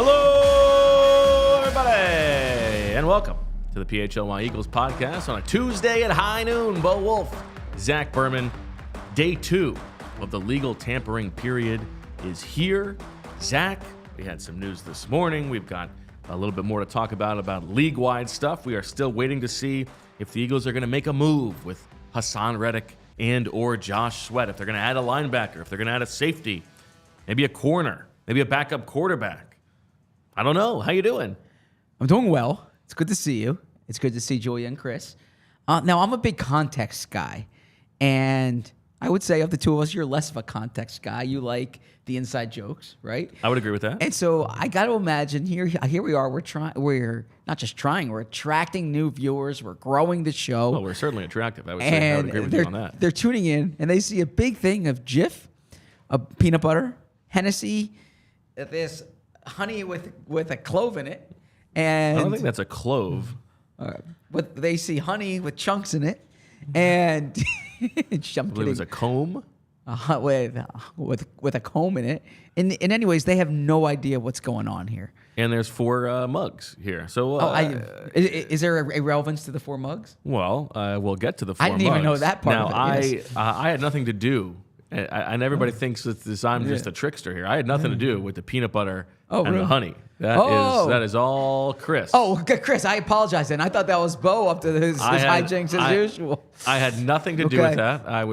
Hello, everybody, and welcome to the PHLY Eagles podcast on a Tuesday at high noon. Bo Wulf, Zach Berman. Day 2 of the legal tampering period is here. Zach, we had some news this morning. We've got a little bit more to talk about league-wide stuff. We are still waiting to see if the Eagles are going to make a move with Haason Reddick and or Josh Sweat, if they're going to add a linebacker, if they're going to add a safety, maybe a corner, maybe a backup quarterback. I don't know. How you doing? I'm doing well. It's good to see you. It's good to see Julia and Chris. Now, I'm a big context guy, and I would say of the two of us, you're less of a context guy. You like the inside jokes, right? I would agree with that. And so I got to imagine here we are. We're not just trying. We're attracting new viewers. We're growing the show. Well, we're certainly attractive. I would say I would agree with you on that. They're tuning in, and they see a big thing of Jif, of peanut butter, Hennessy, this honey with a clove in it, and I don't think that's a clove. But they see honey with chunks in it, and I believe it was a comb. With a comb in it. And anyways, they have no idea what's going on here. And there's 4 mugs here. So is there a relevance to the 4 mugs? Well, we'll get to the 4 mugs. I didn't even know that part of it. Yes. I had nothing to do. And everybody thinks that I'm just a trickster here. I had nothing to do with the peanut butter and really? the honey. That is all Chris. Oh, Chris, I apologize. And I thought that was Bo up to his hijinks as usual. I had nothing to do with that.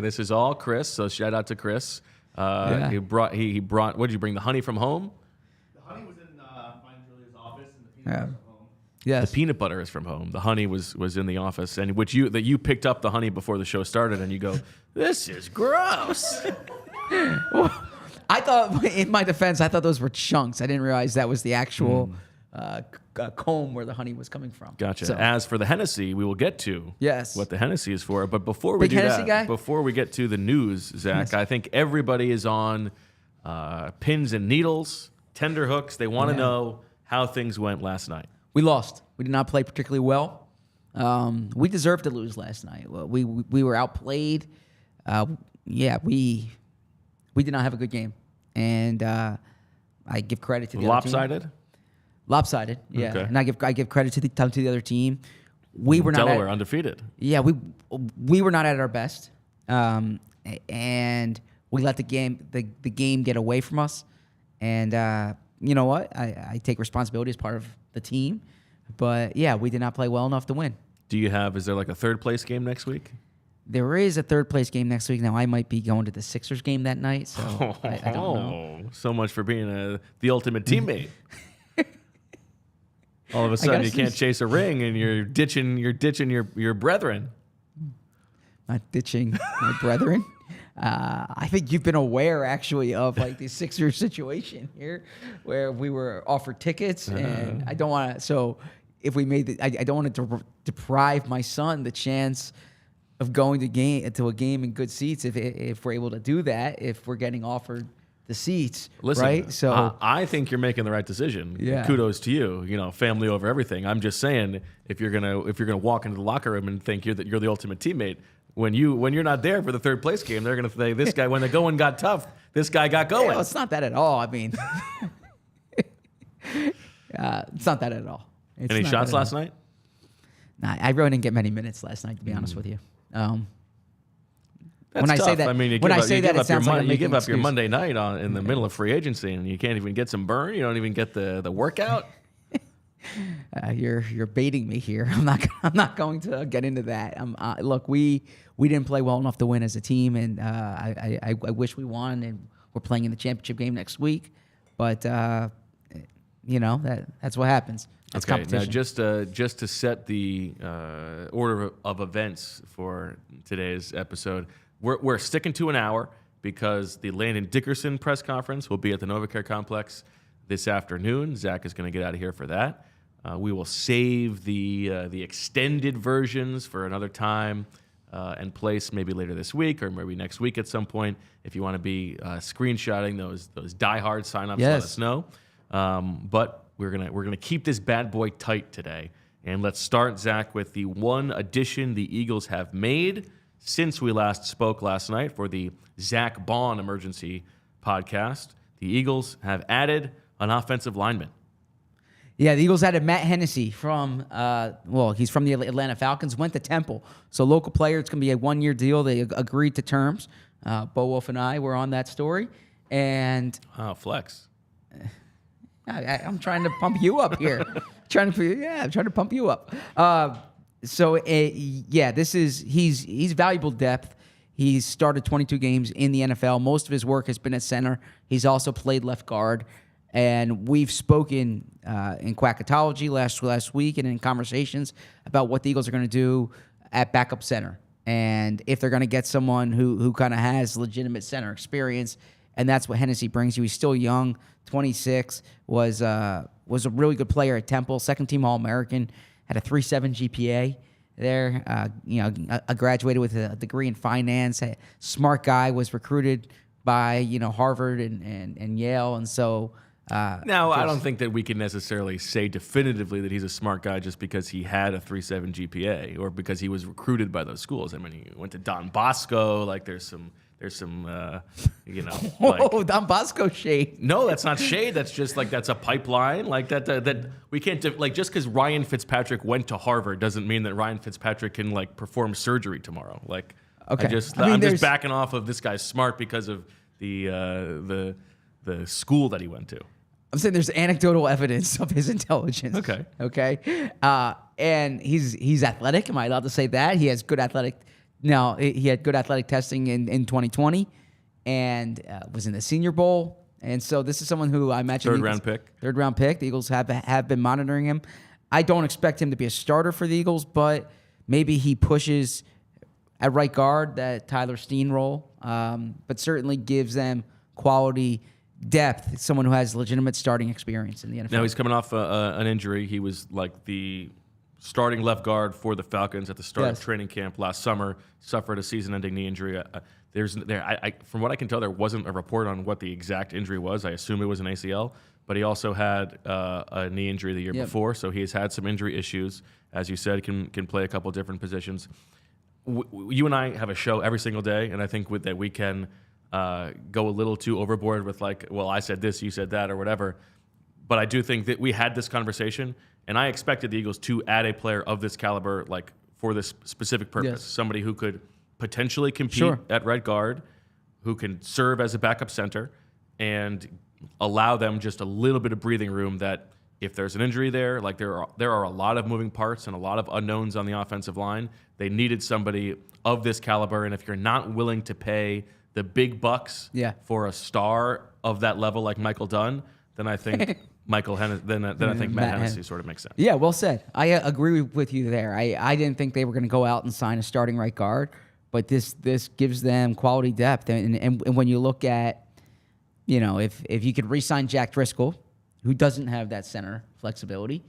This is all Chris. So shout out to Chris. He brought. What did you bring? The honey from home? The honey was in mine Julia's office, and the peanut butter from home. Yes. The peanut butter is from home. The honey was in the office, and you picked up the honey before the show started, and you go, "This is gross." Well, I thought, in my defense, those were chunks. I didn't realize that was the actual comb where the honey was coming from. Gotcha. So, As for the Hennessy, we will get to what the Hennessy is for. But before we Big do Hennessy that, guy? before we get to the news, Zach, I think everybody is on pins and needles, tender hooks. They want to know how things went last night. We lost. We did not play particularly well. We deserved to lose last night. We were outplayed. We did not have a good game, and I give credit to the Lopsided? other team. Lopsided, yeah. Okay. And I give credit to the other team. We were Delaware undefeated. Yeah, we were not at our best, and we let the game get away from us. And you know what? I take responsibility as part of the team, but yeah, we did not play well enough to win. Is there like a third place game next week? There is a third place game next week. Now, I might be going to the Sixers game that night, so I don't know. So much for being the ultimate teammate. All of a sudden, you can't chase a ring, and you're ditching your brethren. Not ditching my brethren. I think you've been aware, actually, of like the Sixers situation here, where we were offered tickets, and I don't want to. So, if we made I don't want to deprive my son the chance of going to a game in good seats if we're able to do that, if we're getting offered the seats. Listen, right? So I think you're making the right decision. Yeah. Kudos to you. You know, family over everything. I'm just saying, if you're gonna walk into the locker room and think you're the ultimate teammate, when you're not there for the third place game, they're gonna say, this guy, when the going got tough, this guy got going. well, it's not that at all. I mean, it's not that at all. Any shots last night? Nah, I really didn't get many minutes last night, to be honest with you. That's when I tough. say that, I mean, it sounds like I'm you give making up your excuse. Monday night in the middle of free agency, and you can't even get some burn. You don't even get the workout. You're baiting me here. I'm not going to get into that. Look, we didn't play well enough to win as a team, and I wish we won, and we're playing in the championship game next week. But that's what happens. That's competition. Now, just to set the order of events for today's episode, we're sticking to an hour because the Landon Dickerson press conference will be at the NovaCare Complex this afternoon. Zach is going to get out of here for that. We will save the extended versions for another time and place, maybe later this week or maybe next week at some point. If you want to be screenshotting those diehard signups, let us know. But we're gonna keep this bad boy tight today, and let's start, Zach, with the one addition the Eagles have made since we last spoke last night for the Zach Bond Emergency podcast. The Eagles have added an offensive lineman. Yeah, the Eagles added Matt Hennessy from, he's from the Atlanta Falcons, went to Temple. So local player, it's going to be a 1-year deal. They agreed to terms. Bo Wulf and I were on that story. And Flex. I'm trying to pump you up here. I'm trying to pump you up. He's valuable depth. He's started 22 games in the NFL. Most of his work has been at center. He's also played left guard. And we've spoken in Quackatology last week and in conversations about what the Eagles are going to do at backup center. And if they're going to get someone who kind of has legitimate center experience, and that's what Hennessy brings you. He's still young, 26, was a really good player at Temple, second-team All-American, had a 3.7 GPA there. Graduated with a degree in finance. Smart guy, was recruited by Harvard and Yale, and so. I don't think that we can necessarily say definitively that he's a smart guy just because he had a 3.7 GPA or because he was recruited by those schools. I mean, he went to Don Bosco. Like, there's some Whoa, Don Bosco shade. No, that's not shade. That's just that's a pipeline. Like that we can't just because Ryan Fitzpatrick went to Harvard doesn't mean that Ryan Fitzpatrick can perform surgery tomorrow. Like, okay, I'm just backing off of this guy's smart because of the school that he went to. I'm saying there's anecdotal evidence of his intelligence. Okay. And he's athletic. Am I allowed to say that? He has good athletic. No, he had good athletic testing in 2020 and was in the Senior Bowl. And so this is someone who I imagine third round pick. The Eagles have been monitoring him. I don't expect him to be a starter for the Eagles, but maybe he pushes at right guard that Tyler Steen role, but certainly gives them quality depth, someone who has legitimate starting experience in the NFL. Now he's coming off an injury. He was the starting left guard for the Falcons at the start of training camp last summer. Suffered a season-ending knee injury. From what I can tell, there wasn't a report on what the exact injury was. I assume it was an ACL, but he also had a knee injury the year before, so he's had some injury issues. As you said, can play a couple different positions. You and I have a show every single day, and I think that we can go a little too overboard with I said this, you said that, or whatever. But I do think that we had this conversation, and I expected the Eagles to add a player of this caliber, for this specific purpose. Somebody who could potentially compete at right guard, who can serve as a backup center, and allow them just a little bit of breathing room that if there's an injury there, there are a lot of moving parts and a lot of unknowns on the offensive line. They needed somebody of this caliber, and if you're not willing to pay the big bucks for a star of that level like Michael Dunn, then I think I think Matt Hennessy sort of makes sense. Yeah, well said. I agree with you there. I didn't think they were going to go out and sign a starting right guard, but this gives them quality depth. And when you look at, if you could re-sign Jack Driscoll, who doesn't have that center flexibility,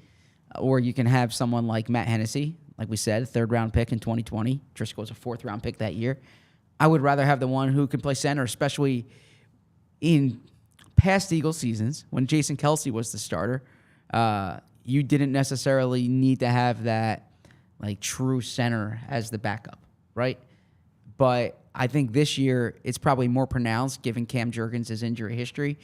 or you can have someone like Matt Hennessy, like we said, third-round pick in 2020. Driscoll was a fourth-round pick that year. I would rather have the one who can play center, especially in past Eagle seasons when Jason Kelce was the starter. You didn't necessarily need to have that true center as the backup, right? But I think this year it's probably more pronounced given Cam Jurgens' injury history,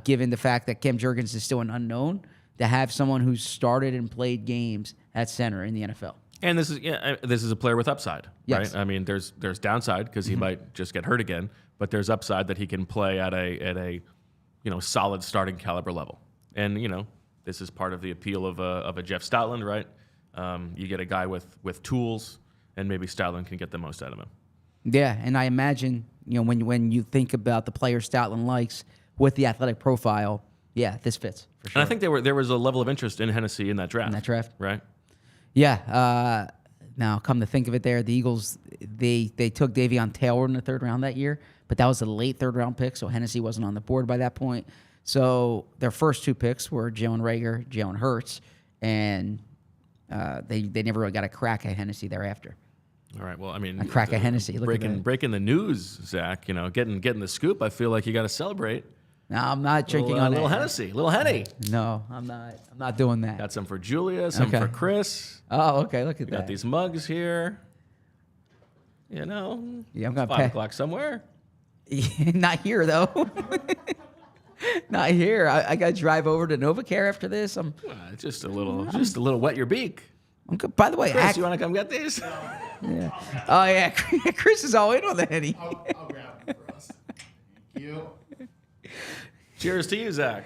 given the fact that Cam Jurgens is still an unknown, to have someone who's started and played games at center in the NFL. And this is a player with upside, right? I mean, there's downside because he might just get hurt again, but there's upside that he can play at a solid starting caliber level. And this is part of the appeal of a Jeff Stoutland, right? You get a guy with tools, and maybe Stoutland can get the most out of him. Yeah, and I imagine when you think about the player Stoutland likes with the athletic profile, this fits for sure. And I think there was a level of interest in Hennessy in that draft. Right? Yeah. Now, come to think of it, the Eagles they took Davion Taylor in the third round that year, but that was a late third round pick, so Hennessy wasn't on the board by that point. So their first two picks were Jalen Reagor, Jalen Hurts, and they never really got a crack at Hennessy thereafter. All right. Well, I mean, a crack at Hennessy. Breaking the news, Zach. Getting the scoop. I feel like you got to celebrate. No, I'm not drinking on little Hennessy, little Henny. No, I'm not doing that. Got some for Julia, some for Chris. Oh, okay. Look at that. Got these mugs here. Yeah, I'm gonna 5 o'clock somewhere. Not here though. Not here. I got to drive over to NovaCare after this. Just a little wet your beak. I'm good. By the way, Chris, you want to come get these? Yeah. Oh yeah, Chris is all in on the Henny. I'll grab them for us. Thank you. Cheers to you, Zach.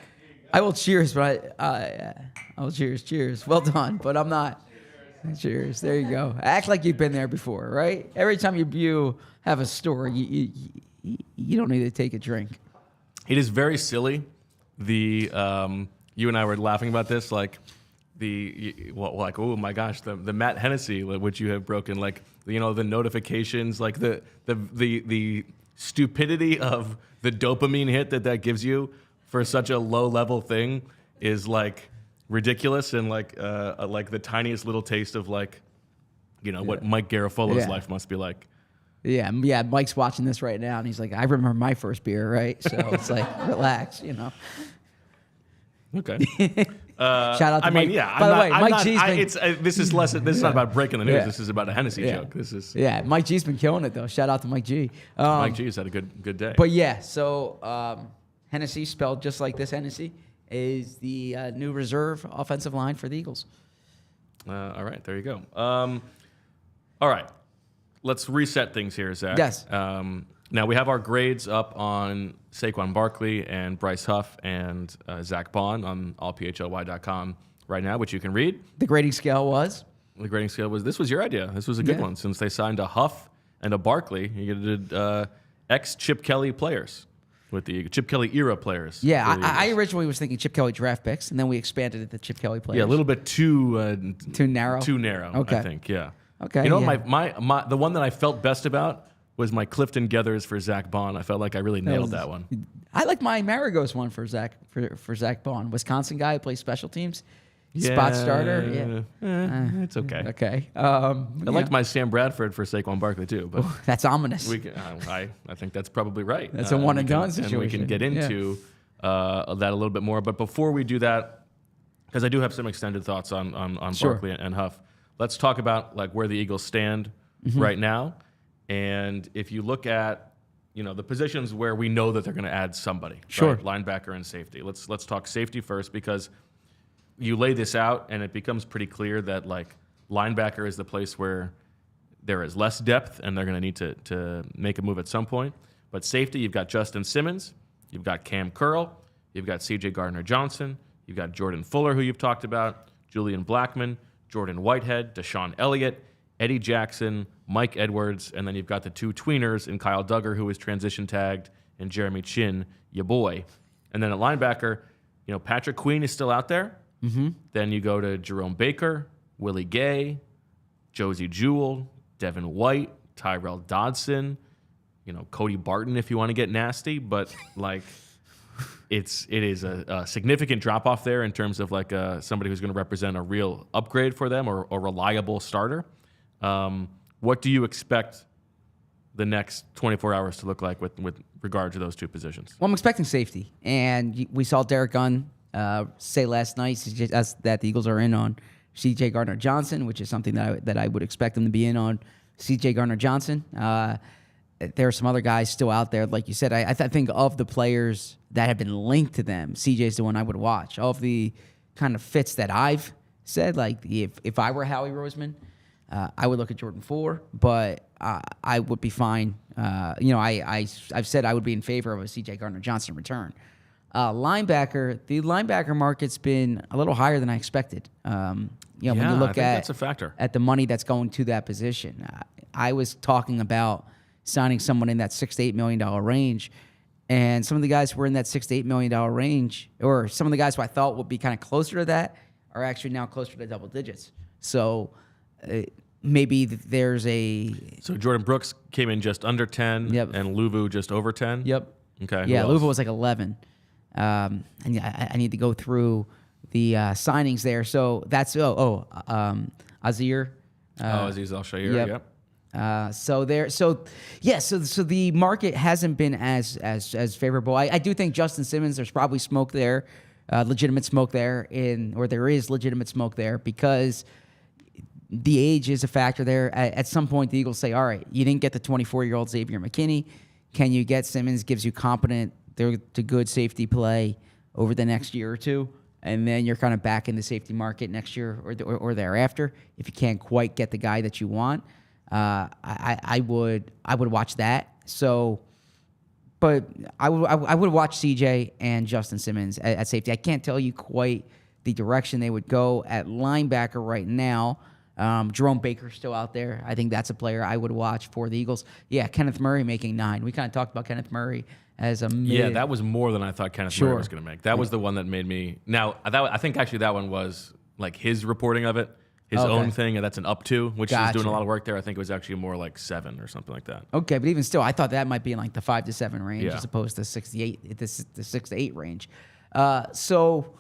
I will cheers, but I will cheers. Cheers. Well done, but I'm not. Cheers. There you go. Act like you've been there before, right? Every time you have a story, you don't need to take a drink. It is very silly. You and I were laughing about this, like oh my gosh, the Matt Hennessy, which you have broken, like the notifications, like the stupidity of the dopamine hit that gives you for such a low level thing is like ridiculous, and like the tiniest little taste of what Mike Garafolo's life must be like. Yeah. Mike's watching this right now, and he's like, I remember my first beer, right? So it's like, relax, Okay. Shout out to Mike. By the way, Mike G's been... this is not about breaking the news. This is about a Hennessy joke. Mike G's been killing it, though. Shout out to Mike G. Mike G's had a good day. But yeah, so Hennessy, spelled just like this Hennessy, is the new reserve offensive line for the Eagles. All right, there you go. All right, let's reset things here, Zach. Yes. Now we have our grades up on Saquon Barkley and Bryce Huff and Zach Bond on allphly.com right now, which you can read. The grading scale was? The grading scale was, this was your idea. This was a good one. Since they signed a Huff and a Barkley, you did ex-Chip Kelly players with the Chip Kelly era players. Yeah, I originally was thinking Chip Kelly draft picks, and then we expanded it to Chip Kelly players. Yeah, a little bit too narrow. Too narrow, okay. I think, yeah. Okay. My the one that I felt best about was my Clifton Gethers for Zach Bond. I felt like I really nailed that one. I like my Maragos one for Zach Bond. Wisconsin guy who plays special teams. Spot starter. Yeah. It's okay. Okay. I liked my Sam Bradford for Saquon Barkley too, but that's ominous. I think that's probably right. That's a one and done situation. And we can get into that a little bit more. But before we do that, because I do have some extended thoughts on Barkley and Huff, let's talk about like where the Eagles stand right now. And if you look at, the positions where we know that they're going to add somebody, sure, right? Linebacker and safety. Let's talk safety first, because you lay this out and it becomes pretty clear that like linebacker is the place where there is less depth and they're going to need to make a move at some point. But safety, you've got Justin Simmons, you've got Cam Curl, you've got C.J. Gardner-Johnson, you've got Jordan Fuller, who you've talked about, Julian Blackman, Jordan Whitehead, Deshaun Elliott, Eddie Jackson, Mike Edwards, and then you've got the two tweeners in Kyle Duggar, who is transition tagged, and Jeremy Chin, your boy. And then at linebacker, Patrick Queen is still out there. Mm-hmm. Then you go to Jerome Baker, Willie Gay, Josie Jewell, Devin White, Tyrell Dodson, Cody Barton if you want to get nasty. But like, it is a significant drop off there in terms of like somebody who's going to represent a real upgrade for them or a reliable starter. What do you expect the next 24 hours to look like with regard to those two positions? Well, I'm expecting safety. And we saw Derek Gunn say last night that the Eagles are in on C.J. Gardner-Johnson, which is something that I would expect them to be in on C.J. Gardner-Johnson. There are some other guys still out there. Like you said, I think of the players that have been linked to them, C.J. is the one I would watch. Of the kind of fits that I've said, like if I were Howie Roseman, I would look at Jordan Fuller, but I would be fine. I've said I would be in favor of a C.J. Gardner-Johnson return. The linebacker market's been a little higher than I expected. When you look that's a factor at the money that's going to that position, I was talking about signing someone in that $6 to $8 million range, and some of the guys who were in that $6 to $8 million range, or some of the guys who I thought would be kind of closer to that, are actually now closer to double digits. So. Maybe there's So Jordan Brooks came in just under 10, and Luvu just over 10? Yep. Okay. Yeah, Luvu was like 11. And I need to go through the signings there. So that's Azir. Aziz Al-Shair, yep. So the market hasn't been as favorable. I do think Justin Simmons, there's probably smoke there, legitimate smoke there, there is legitimate smoke there because the age is a factor there. At some point, the Eagles say, all right, you didn't get the 24-year-old Xavier McKinney. Can you get Simmons? Gives you competent they're a good safety play over the next year or two, and then you're kind of back in the safety market next year or thereafter. If you can't quite get the guy that you want, I would watch that. So, but I would watch CJ and Justin Simmons at safety. I can't tell you quite the direction they would go at linebacker right now. Jerome Baker's still out there. I think that's a player I would watch for the Eagles. Yeah, Kenneth Murray making 9. We kind of talked about Kenneth Murray as a mid. Yeah, that was more than I thought Kenneth Murray was going to make. That was the one that made me. Now, I think actually that one was like his reporting of it, his own thing, and that's an up to, which is doing a lot of work there. I think it was actually more like 7 or something like that. Okay, but even still, I thought that might be in like the 5 to 7 range as opposed to 6 to 8, the 6 to 8 range. So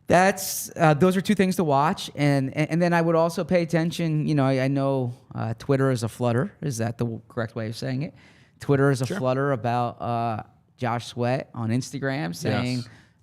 that's those are two things to watch, and then I would also pay attention. You know, I know Twitter is a flutter. Is that the correct way of saying it? Twitter is a flutter about Josh Sweat on Instagram saying,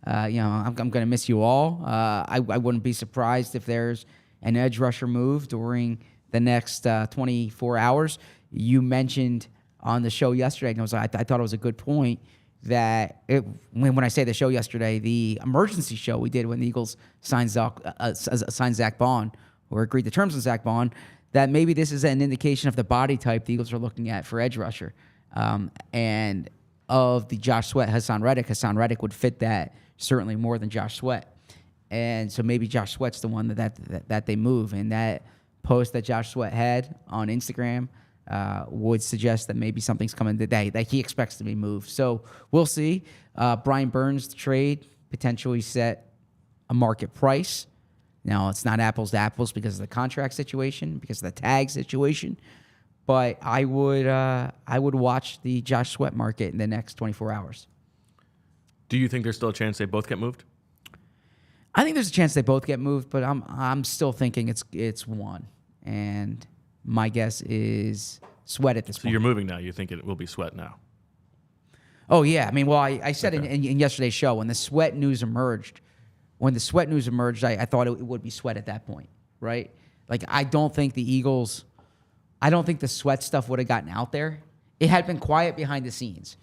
you know, I'm going to miss you all. I wouldn't be surprised if there's an edge rusher move during the next 24 hours. You mentioned on the show yesterday, and I thought it was a good point, that when I say the show yesterday, the emergency show we did when the Eagles signed Zach Bond, or agreed to terms with Zach Bond, that maybe this is an indication of the body type the Eagles are looking at for edge rusher. And of the Josh Sweat, Haason Reddick would fit that certainly more than Josh Sweat. And so maybe Josh Sweat's the one that they move. And that post that Josh Sweat had on Instagram would suggest that maybe something's coming today that he expects to be moved. So we'll see. Brian Burns' trade potentially set a market price. Now, it's not apples to apples because of the contract situation, because of the tag situation. But I would watch the Josh Sweat market in the next 24 hours. Do you think there's still a chance they both get moved? I think there's a chance they both get moved, but I'm still thinking it's one. And my guess is Sweat at this point. So you're moving now. You think it will be Sweat now? Oh, yeah. I mean, well, I said in yesterday's show, when the Sweat news emerged, I thought it would be Sweat at that point, right? Like, I don't think the Sweat stuff would have gotten out there. It had been quiet behind the scenes.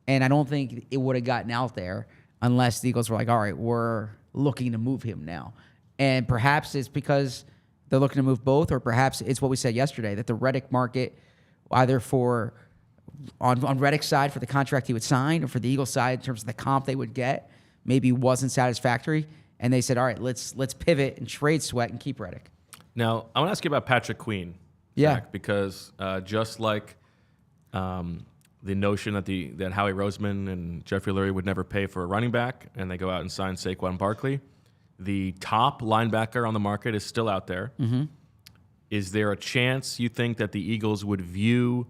And I don't think it would have gotten out there unless the Eagles were like, all right, we're looking to move him now. And perhaps it's because they're looking to move both, or perhaps it's what we said yesterday, that the Reddick market, either on Reddick's side for the contract he would sign, or for the Eagles side in terms of the comp they would get, maybe wasn't satisfactory. And they said, all right, let's pivot and trade Sweat and keep Reddick. Now, I want to ask you about Patrick Queen. Zach, because just like the notion that Howie Roseman and Jeffrey Lurie would never pay for a running back, and they go out and sign Saquon Barkley, the top linebacker on the market is still out there. Mm-hmm. Is there a chance you think that the Eagles would view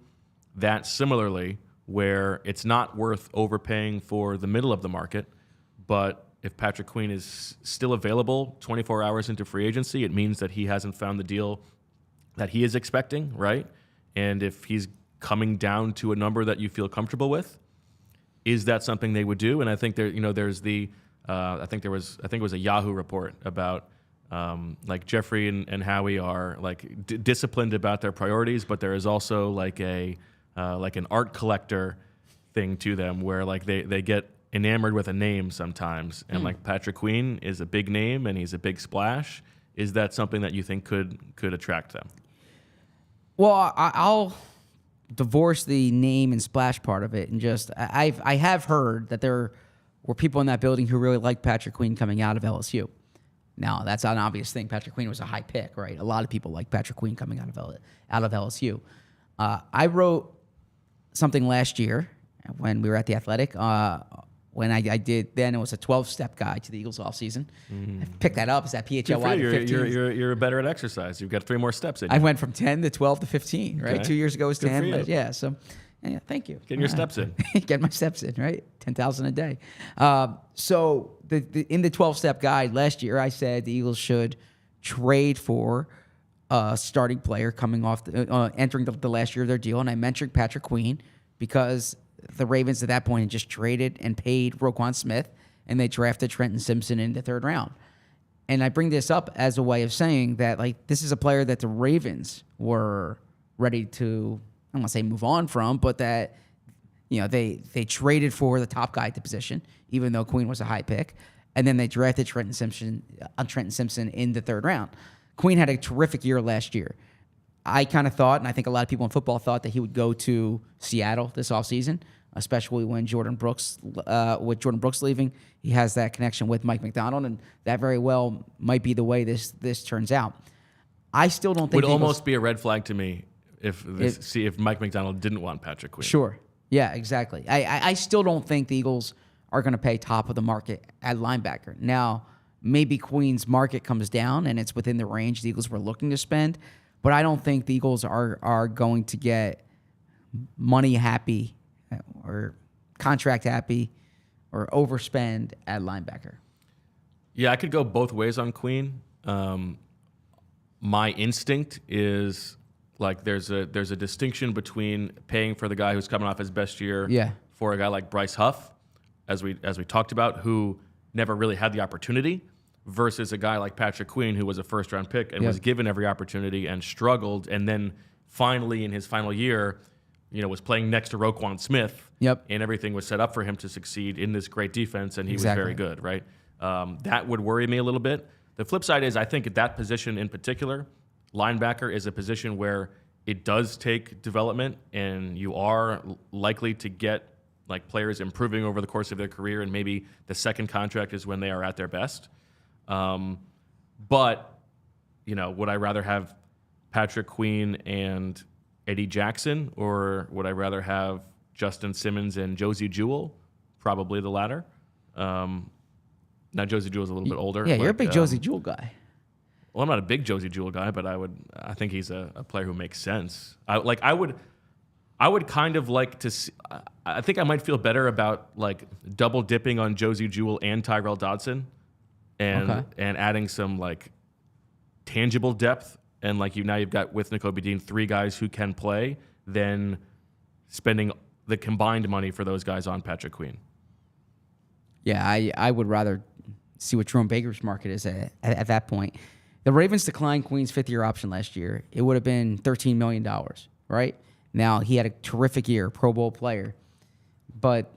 that similarly, where it's not worth overpaying for the middle of the market, but if Patrick Queen is still available 24 hours into free agency, it means that he hasn't found the deal that he is expecting, right? And if he's coming down to a number that you feel comfortable with, is that something they would do? And I think there's the I think it was a Yahoo report about like Jeffrey and Howie are like disciplined about their priorities, but there is also like an art collector thing to them where like they get enamored with a name sometimes, and like Patrick Queen is a big name and he's a big splash. Is that something that you think could attract them? Well, I'll divorce the name and splash part of it, and just I have heard that there were people in that building who really liked Patrick Queen coming out of LSU. Now, that's an obvious thing. Patrick Queen was a high pick, right? A lot of people like Patrick Queen coming out of LSU. I wrote something last year when we were at the Athletic. When I did, then it was a 12-step guide to the Eagles offseason. I picked that up. It's that PHLY to 15. You're better at exercise. You've got 3 more steps in you. I went from 10 to 12 to 15, right? Okay. 2 years ago was Good 10. But yeah, so yeah, thank you. Getting your steps in. Get my steps in, right? 10,000 a day. So in the 12-step guide last year, I said the Eagles should trade for a starting player coming off, entering the last year of their deal. And I mentioned Patrick Queen because the Ravens at that point had just traded and paid Roquan Smith, and they drafted Trenton Simpson in the 3rd round. And I bring this up as a way of saying that, like, this is a player that the Ravens were ready to, I don't want to say move on from, but that they traded for the top guy at the position, even though Queen was a high pick, and then they drafted Trenton Simpson in the 3rd round. Queen had a terrific year last year. I kind of thought, and I think a lot of people in football thought, that he would go to Seattle this offseason, especially when Jordan Brooks leaving. He has that connection with Mike McDonald, and that very well might be the way this turns out. I still don't think would almost be a red flag to me if Mike McDonald didn't want Patrick Queen. Sure. Yeah, exactly. I still don't think the Eagles are going to pay top of the market at linebacker. Now, maybe Queen's market comes down and it's within the range the Eagles were looking to spend, but I don't think the Eagles are going to get money happy or contract happy or overspend at linebacker. Yeah, I could go both ways on Queen. My instinct is like there's a distinction between paying for the guy who's coming off his best year for a guy like Bryce Huff, as we talked about, who never really had the opportunity, versus a guy like Patrick Queen, who was a first-round pick and was given every opportunity and struggled, and then finally in his final year, was playing next to Roquan Smith, and everything was set up for him to succeed in this great defense, and he was very good, right? That would worry me a little bit. The flip side is I think at that position in particular, linebacker is a position where it does take development, and you are likely to get like players improving over the course of their career, and maybe the second contract is when they are at their best. But, would I rather have Patrick Queen and Eddie Jackson, or would I rather have Justin Simmons and Josie Jewell? Probably the latter. Now, Josie Jewell's a little bit older. Yeah, you're a big Josie Jewell guy. Well, I'm not a big Josie Jewell guy, but I think he's a player who makes sense. I would kind of like to see, I think I might feel better about like double dipping on Josie Jewell and Tyrell Dodson and adding some like tangible depth, and like you've got with Nakobe Dean 3 guys who can play, than spending the combined money for those guys on Patrick Queen. Yeah, I would rather see what Jerome Baker's market is at that point. The Ravens declined Queen's 5th-year option last year. It would have been $13 million, right? Now, he had a terrific year, Pro Bowl player. But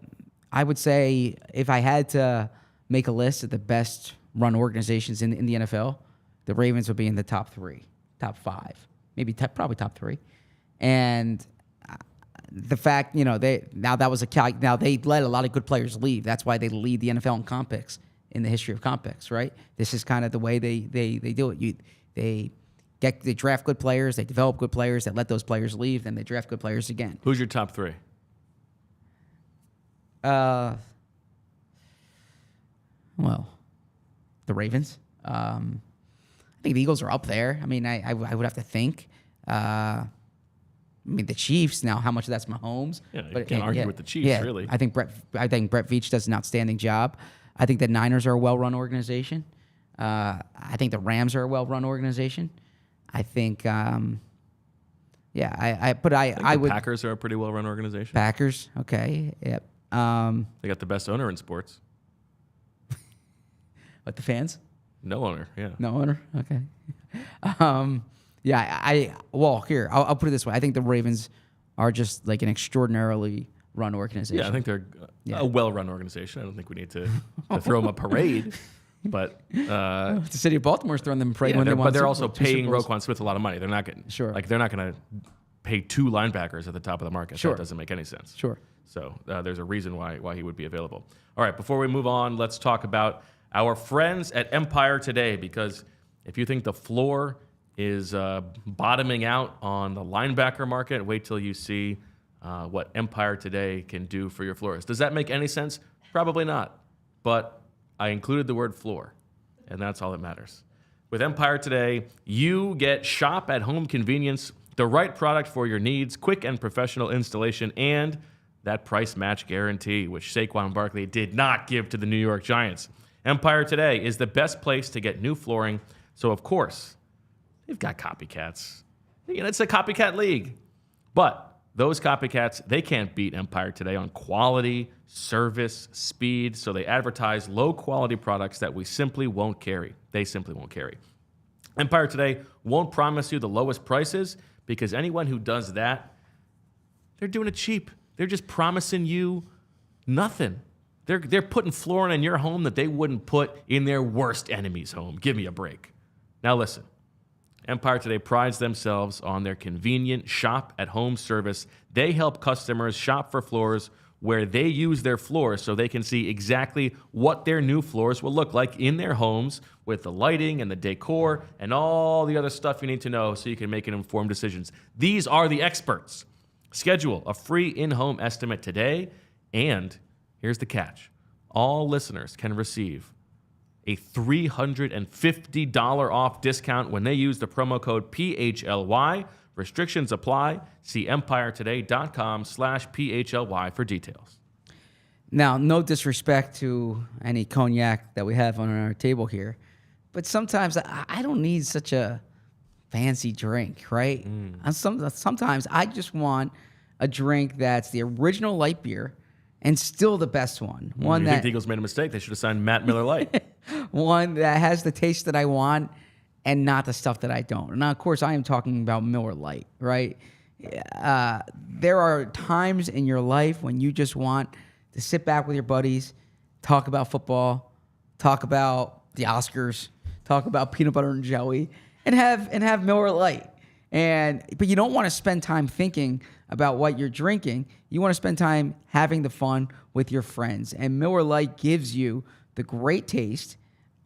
I would say if I had to make a list of the best run organizations in the NFL, the Ravens would be in the top 3, top 5, maybe probably top 3. And the fact, they let a lot of good players leave. That's why they lead the NFL in comp picks in the history of comp picks, right? This is kind of the way they do it. They draft good players, they develop good players, they let those players leave, then they draft good players again. Who's your top 3? Well, the Ravens. I think the Eagles are up there. I mean, I would have to think. I mean, the Chiefs now. How much of that's Mahomes? Yeah, you can't argue with the Chiefs, really. I think Brett Veach does an outstanding job. I think the Niners are a well-run organization. I think the Rams are a well-run organization. I think, I would. The Packers are a pretty well-run organization. Packers, okay, yep. They got the best owner in sports. But the fans? No owner, yeah. No owner, okay. Here, I'll put it this way. I think the Ravens are just like an extraordinarily run organization. Yeah, I think they're a well-run organization. I don't think we need to throw them a parade. But the city of Baltimore's throwing them a parade when they won. But they're also paying Roquan Smith a lot of money. They're not getting they're not going to pay 2 linebackers at the top of the market. That doesn't make any sense. Sure. So there's a reason why he would be available. All right, before we move on, let's talk about our friends at Empire Today, because if you think the floor is bottoming out on the linebacker market, wait till you see what Empire Today can do for your floors. Does that make any sense? Probably not. But I included the word floor, and that's all that matters. With Empire Today, you get shop-at-home convenience, the right product for your needs, quick and professional installation, and that price match guarantee, which Saquon Barkley did not give to the New York Giants. Empire Today is the best place to get new flooring, so of course, they've got copycats. It's a copycat league. But those copycats, they can't beat Empire Today on quality, service, speed, so they advertise low-quality products that we simply won't carry. They simply won't carry. Empire Today won't promise you the lowest prices, because anyone who does that, they're doing it cheap. They're just promising you nothing. They're putting flooring in your home that they wouldn't put in their worst enemy's home. Give me a break. Now listen. Empire Today prides themselves on their convenient shop-at-home service. They help customers shop for floors where they use their floors so they can see exactly what their new floors will look like in their homes with the lighting and the decor and all the other stuff you need to know so you can make an informed decisions. These are the experts. Schedule a free in-home estimate today, and here's the catch. All listeners can receive a $350 off discount when they use the promo code PHLY. Restrictions apply. See empiretoday.com/PHLY for details. Now, no disrespect to any cognac that we have on our table here, but sometimes I don't need such a fancy drink, right? And sometimes I just want a drink that's the original light beer and still the best one. One You that think the Eagles made a mistake? They should have signed Matt Miller Lite. one that has the taste that I want and not the stuff that I don't. Now, of course, I am talking about Miller Lite, right? There are times in your life when you just want to sit back with your buddies, talk about football, talk about the Oscars, talk about peanut butter and jelly, and have Miller Lite. But you don't want to spend time thinking about what you're drinking. You want to spend time having the fun with your friends. And Miller Lite gives you the great taste,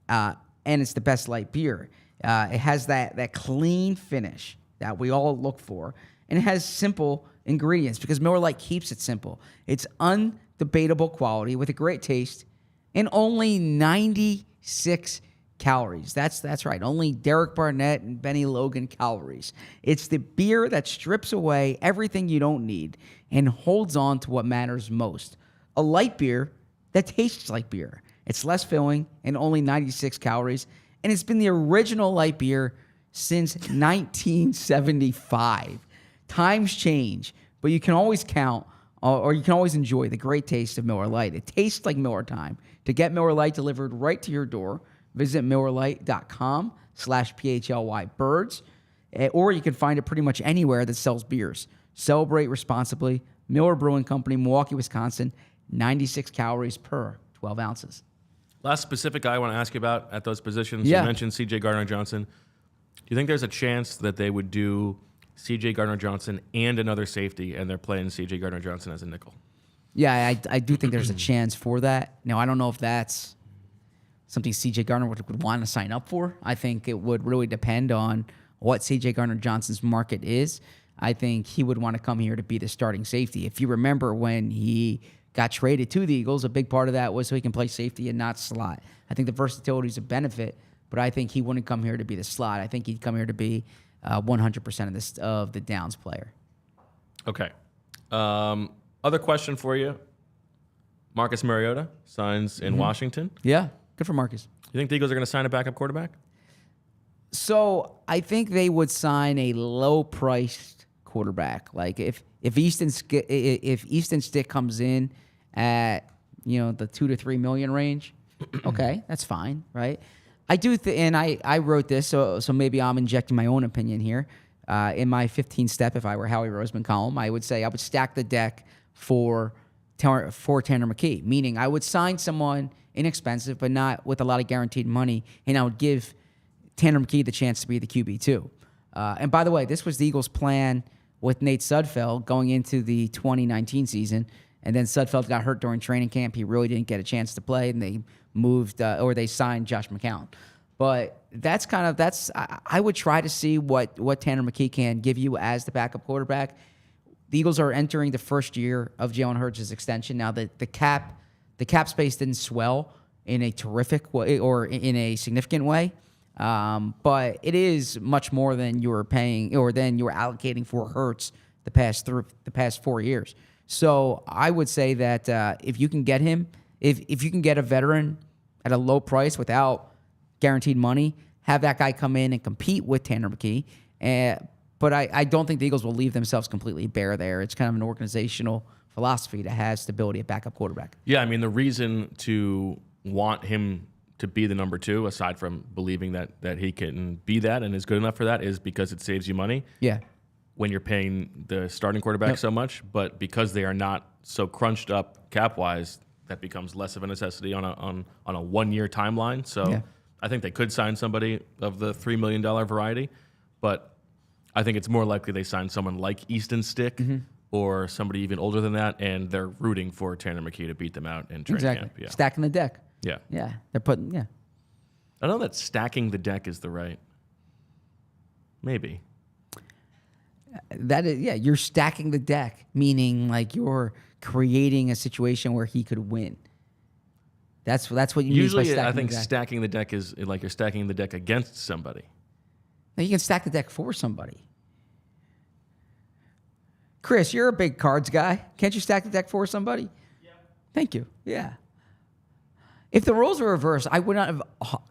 and it's the best light beer. It has that clean finish that we all look for, and it has simple ingredients because Miller Lite keeps it simple. It's undebatable quality with a great taste and only 96 calories. That's right. Only Derek Barnett and Benny Logan calories. It's the beer that strips away everything you don't need and holds on to what matters most. A light beer that tastes like beer. It's less filling and only 96 calories. And it's been the original light beer since 1975. Times change, but you can always count or you can always enjoy the great taste of Miller Lite. It tastes like Miller time. To get Miller Lite delivered right to your door, visit MillerLite.com/PHLYBirds, or you can find it pretty much anywhere that sells beers. Celebrate responsibly. Miller Brewing Company, Milwaukee, Wisconsin, 96 calories per 12 ounces. Last specific guy I want to ask you about at those positions. Yeah. You mentioned C.J. Gardner-Johnson. Do you think there's a chance that they would do C.J. Gardner-Johnson and another safety, and they're playing C.J. Gardner-Johnson as a nickel? Yeah, I do think there's a chance for that. Now, I don't know if that's something C.J. Gardner would want to sign up for. I think it would really depend on what C.J. Gardner-Johnson's market is. I think he would want to come here to be the starting safety. If you remember when he got traded to the Eagles, a big part of that was so he can play safety and not slot. I think the versatility is a benefit, but I think he wouldn't come here to be the slot. I think he'd come here to be 100% of the downs player. Okay. Other question for you. Marcus Mariota signs in Washington. Yeah, good for Marcus. You think the Eagles are going to sign a backup quarterback? So I think they would sign a low-priced quarterback. Like if Easton Stick comes in at the $2 to $3 million range, okay, that's fine, right? I do, and I wrote this, so maybe I'm injecting my own opinion here. In my 15-step, if I were Howie Roseman column, I would say I would stack the deck for Tanner McKee, meaning I would sign someone inexpensive but not with a lot of guaranteed money, and I would give Tanner McKee the chance to be the QB2. And by the way, this was the Eagles' plan with Nate Sudfeld going into the 2019 season, and then Sudfeld got hurt during training camp. He really didn't get a chance to play, and they moved or they signed Josh McCown. But I would try to see what Tanner McKee can give you as the backup quarterback. The Eagles are entering the first year of Jalen Hurts' extension. Now, the cap space didn't swell in a terrific way or in a significant way, but it is much more than you were paying or than you were allocating for Hurts the past 4 years. So I would say that if you can get him, if you can get a veteran at a low price without guaranteed money, have that guy come in and compete with Tanner McKee. But I don't think the Eagles will leave themselves completely bare there. It's kind of an organizational philosophy to have stability at backup quarterback. Yeah, I mean, the reason to want him to be the number two, aside from believing that he can be that and is good enough for that, is because it saves you money. Yeah. when you're paying the starting quarterback so much, but because they are not so crunched up cap wise, that becomes less of a necessity on a 1 year timeline. So I think they could sign somebody of the $3 million variety, but I think it's more likely they sign someone like Easton Stick or somebody even older than that, and they're rooting for Tanner McKee to beat them out in training camp. Yeah. Stacking the deck. Yeah. Yeah. They're putting, I don't know that stacking the deck is the right. Maybe. That is, you're stacking the deck, meaning like you're creating a situation where he could win. That's what you usually mean by stacking I think the deck. stacking the deck is like you're stacking the deck against somebody. Now you can stack the deck for somebody. Chris, you're a big cards guy. Can't you stack the deck for somebody? Yeah. Thank you. Yeah. If the roles were reversed, I would not have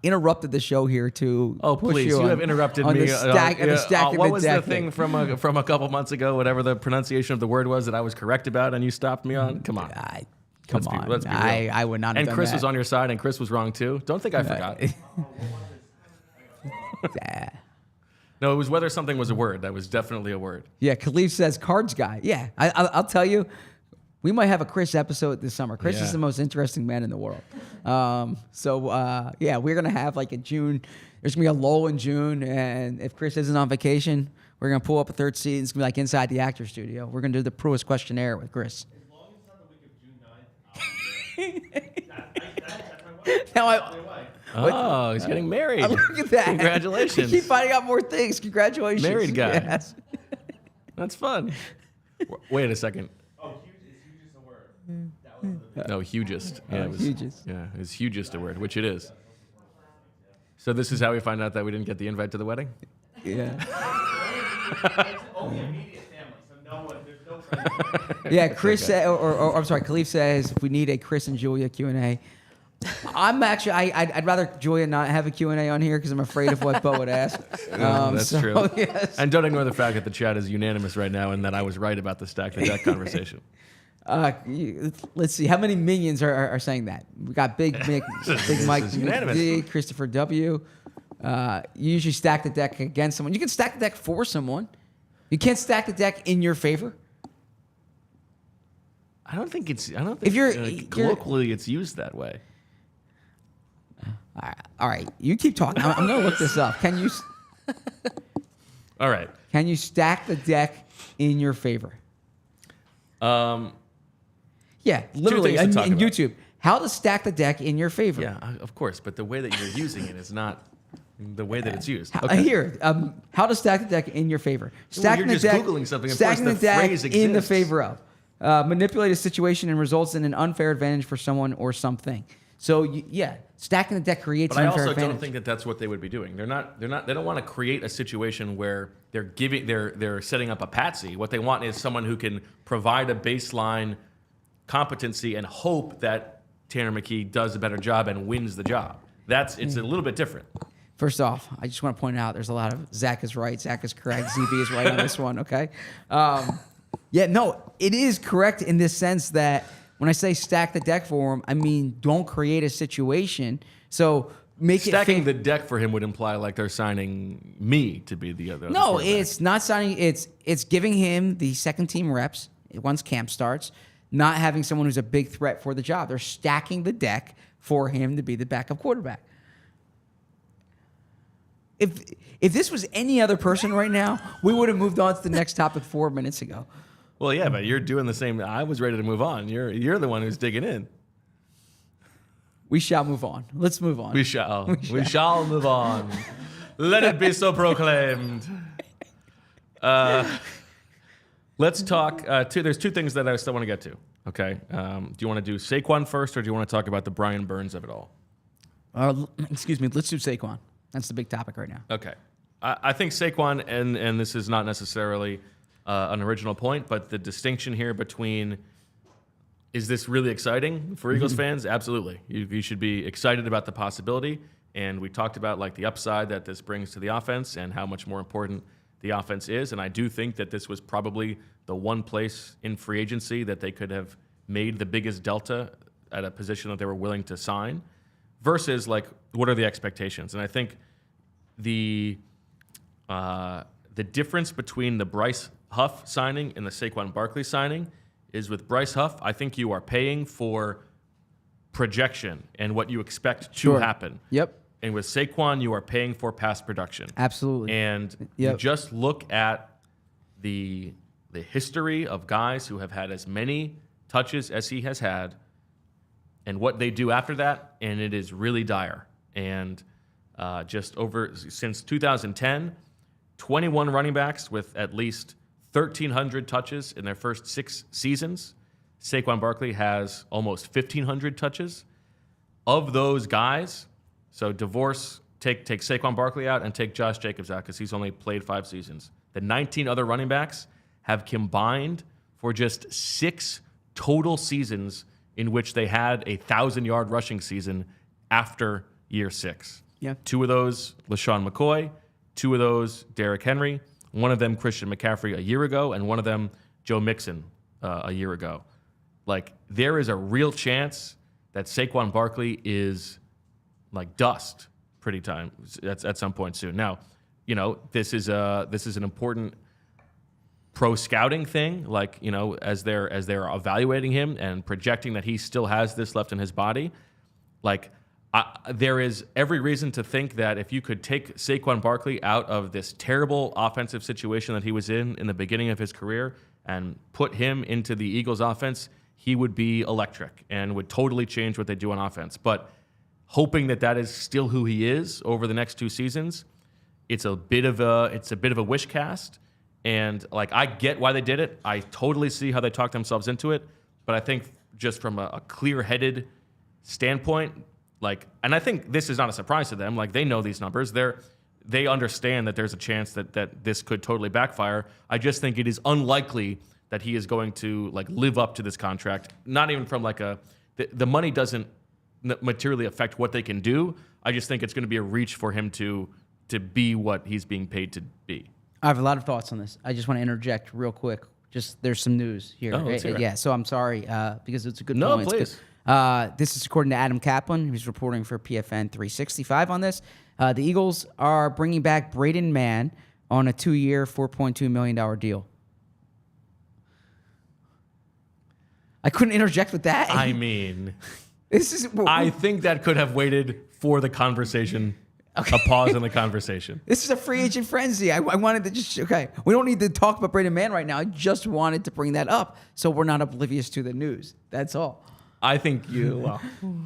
interrupted the show here to push please! you You have interrupted on me. the stacking what the was deck the thing from a couple months ago? Whatever the pronunciation of the word was that I was correct about, and you stopped me on. Come on, Come on. Let's be real. I would not have and done Chris that. was on your side, and Chris was wrong too. Don't think I forgot. No, it was whether something was a word. That was definitely a word. Yeah, Khalif says cards guy. Yeah, I'll tell you, we might have a Chris episode this summer. Chris is the most interesting man in the world. We're going to have like a June. There's going to be a lull in June, and if Chris isn't on vacation, we're going to pull up a third seat. It's going to be like inside the actor studio. We're going to do the Pruitt questionnaire with Chris. As long as it's not the week of June 9th, that's my wife. Now Oh, he's getting married. look at that. Congratulations. Keep finding out more things. Congratulations. Married guy. Yes. That's fun. Wait a second. Oh, huge is hugest a word. That was the No, hugest. Yeah, it was hugest. Yeah, it was hugest a word, which it is. So this is how we find out that we didn't get the invite to the wedding? Yeah. It's only immediate family, so there's no friends. Yeah, Chris said, or I'm sorry, Khalif says if we need a Chris and Julia Q&A. I'd rather Julia not have a Q&A on here because I'm afraid of what Bo would ask. That's true. Yes. And don't ignore the fact that the chat is unanimous right now and that I was right about the stack the deck conversation. Let's see. How many minions are saying that? We got Big Mick, Big Mike, is unanimous. D, Christopher W. You usually stack the deck against someone. You can stack the deck for someone. You can't stack the deck in your favor. I don't think If you're- colloquially it's used that way. All right. You keep talking. I'm going to look this up. Can All right. you stack the deck in your favor? Yeah, literally things to talk in about. YouTube. How to stack the deck in your favor. Yeah, of course, but the way that you're using it is not the way that it's used. Here, how to stack the deck in your favor. Stacking you're the just deck, Googling something. Of stacking course, the the deck phrase in the exists. favor of. Manipulate a situation and results in an unfair advantage for someone or something. So stacking the deck creates But an I unfair also advantage. don't think that that's what they would be doing. They don't want to create a situation where they're setting up a patsy. What they want is someone who can provide a baseline competency and hope that Tanner McKee does a better job and wins the job. It's a little bit different. First off, I just want to point out there's a lot of Zach is right, Zach is correct, ZB is right on this one, okay? It is correct in this sense that when I say stack the deck for him, I mean don't create a situation. So make Stacking it the deck for him would imply like they're signing me to be the other. No, quarterback. it's not signing. It's giving him the second team reps once camp starts, not having someone who's a big threat for the job. They're stacking the deck for him to be the backup quarterback. If this was any other person right now, we would have moved on to the next topic 4 minutes ago. Well, yeah, but you're doing the same. I was ready to move on. You're the one who's digging in. We shall move on. Let's move on. We shall move on. Let it be so proclaimed. Let's talk. There's two things that I still want to get to. Okay. Do you want to do Saquon first, or do you want to talk about the Brian Burns of it all? Excuse me. Let's do Saquon. That's the big topic right now. Okay. I think Saquon, and this is not necessarily an original point, but the distinction here between, is this really exciting for Eagles fans? Absolutely. You should be excited about the possibility. And we talked about like the upside that this brings to the offense and how much more important the offense is. And I do think that this was probably the one place in free agency that they could have made the biggest delta at a position that they were willing to sign versus like, what are the expectations? And I think the the difference between the Bryce Huff signing and the Saquon Barkley signing is with Bryce Huff, I think you are paying for projection and what you expect to happen. Yep. And with Saquon, you are paying for past production. Absolutely. And you just look at the history of guys who have had as many touches as he has had and what they do after that, and it is really dire. And since 2010, 21 running backs with at least 1,300 touches in their first 6 seasons. Saquon Barkley has almost 1,500 touches. Of those guys, so take Saquon Barkley out and take Josh Jacobs out because he's only played 5 seasons. The 19 other running backs have combined for just 6 total seasons in which they had a 1,000-yard rushing season after year 6. Yeah. 2 of those, LaShawn McCoy. 2 of those, Derrick Henry. 1 of them, Christian McCaffrey, a year ago. And 1 of them, Joe Mixon, a year ago. Like, there is a real chance that Saquon Barkley is like dust at some point soon. Now, this is an important pro scouting thing. Like, as they're evaluating him and projecting that he still has this left in his body, like. There is every reason to think that if you could take Saquon Barkley out of this terrible offensive situation that he was in the beginning of his career and put him into the Eagles offense, he would be electric and would totally change what they do on offense. But hoping that is still who he is over the next 2 seasons, it's a bit of a wish cast. And like, I get why they did it. I totally see how they talked themselves into it. But I think just from a clear-headed standpoint, and I think this is not a surprise to them. Like, they know these numbers. They understand that there's a chance that this could totally backfire. I just think it is unlikely that he is going to live up to this contract. Not even from the money doesn't materially affect what they can do. I just think it's going to be a reach for him to be what he's being paid to be. I have a lot of thoughts on this. I just want to interject real quick. Just there's some news here. Let's hear it. Yeah, so I'm sorry because it's a good No, point. please. This is according to Adam Kaplan, who's reporting for PFN 365 on this. The Eagles are bringing back Braden Mann on a 2-year, $4.2 million deal. I couldn't interject with that. I mean, I think that could have waited for the conversation. Okay. A pause in the conversation. This is a free agent frenzy. I wanted to we don't need to talk about Braden Mann right now. I just wanted to bring that up so we're not oblivious to the news. That's all. I think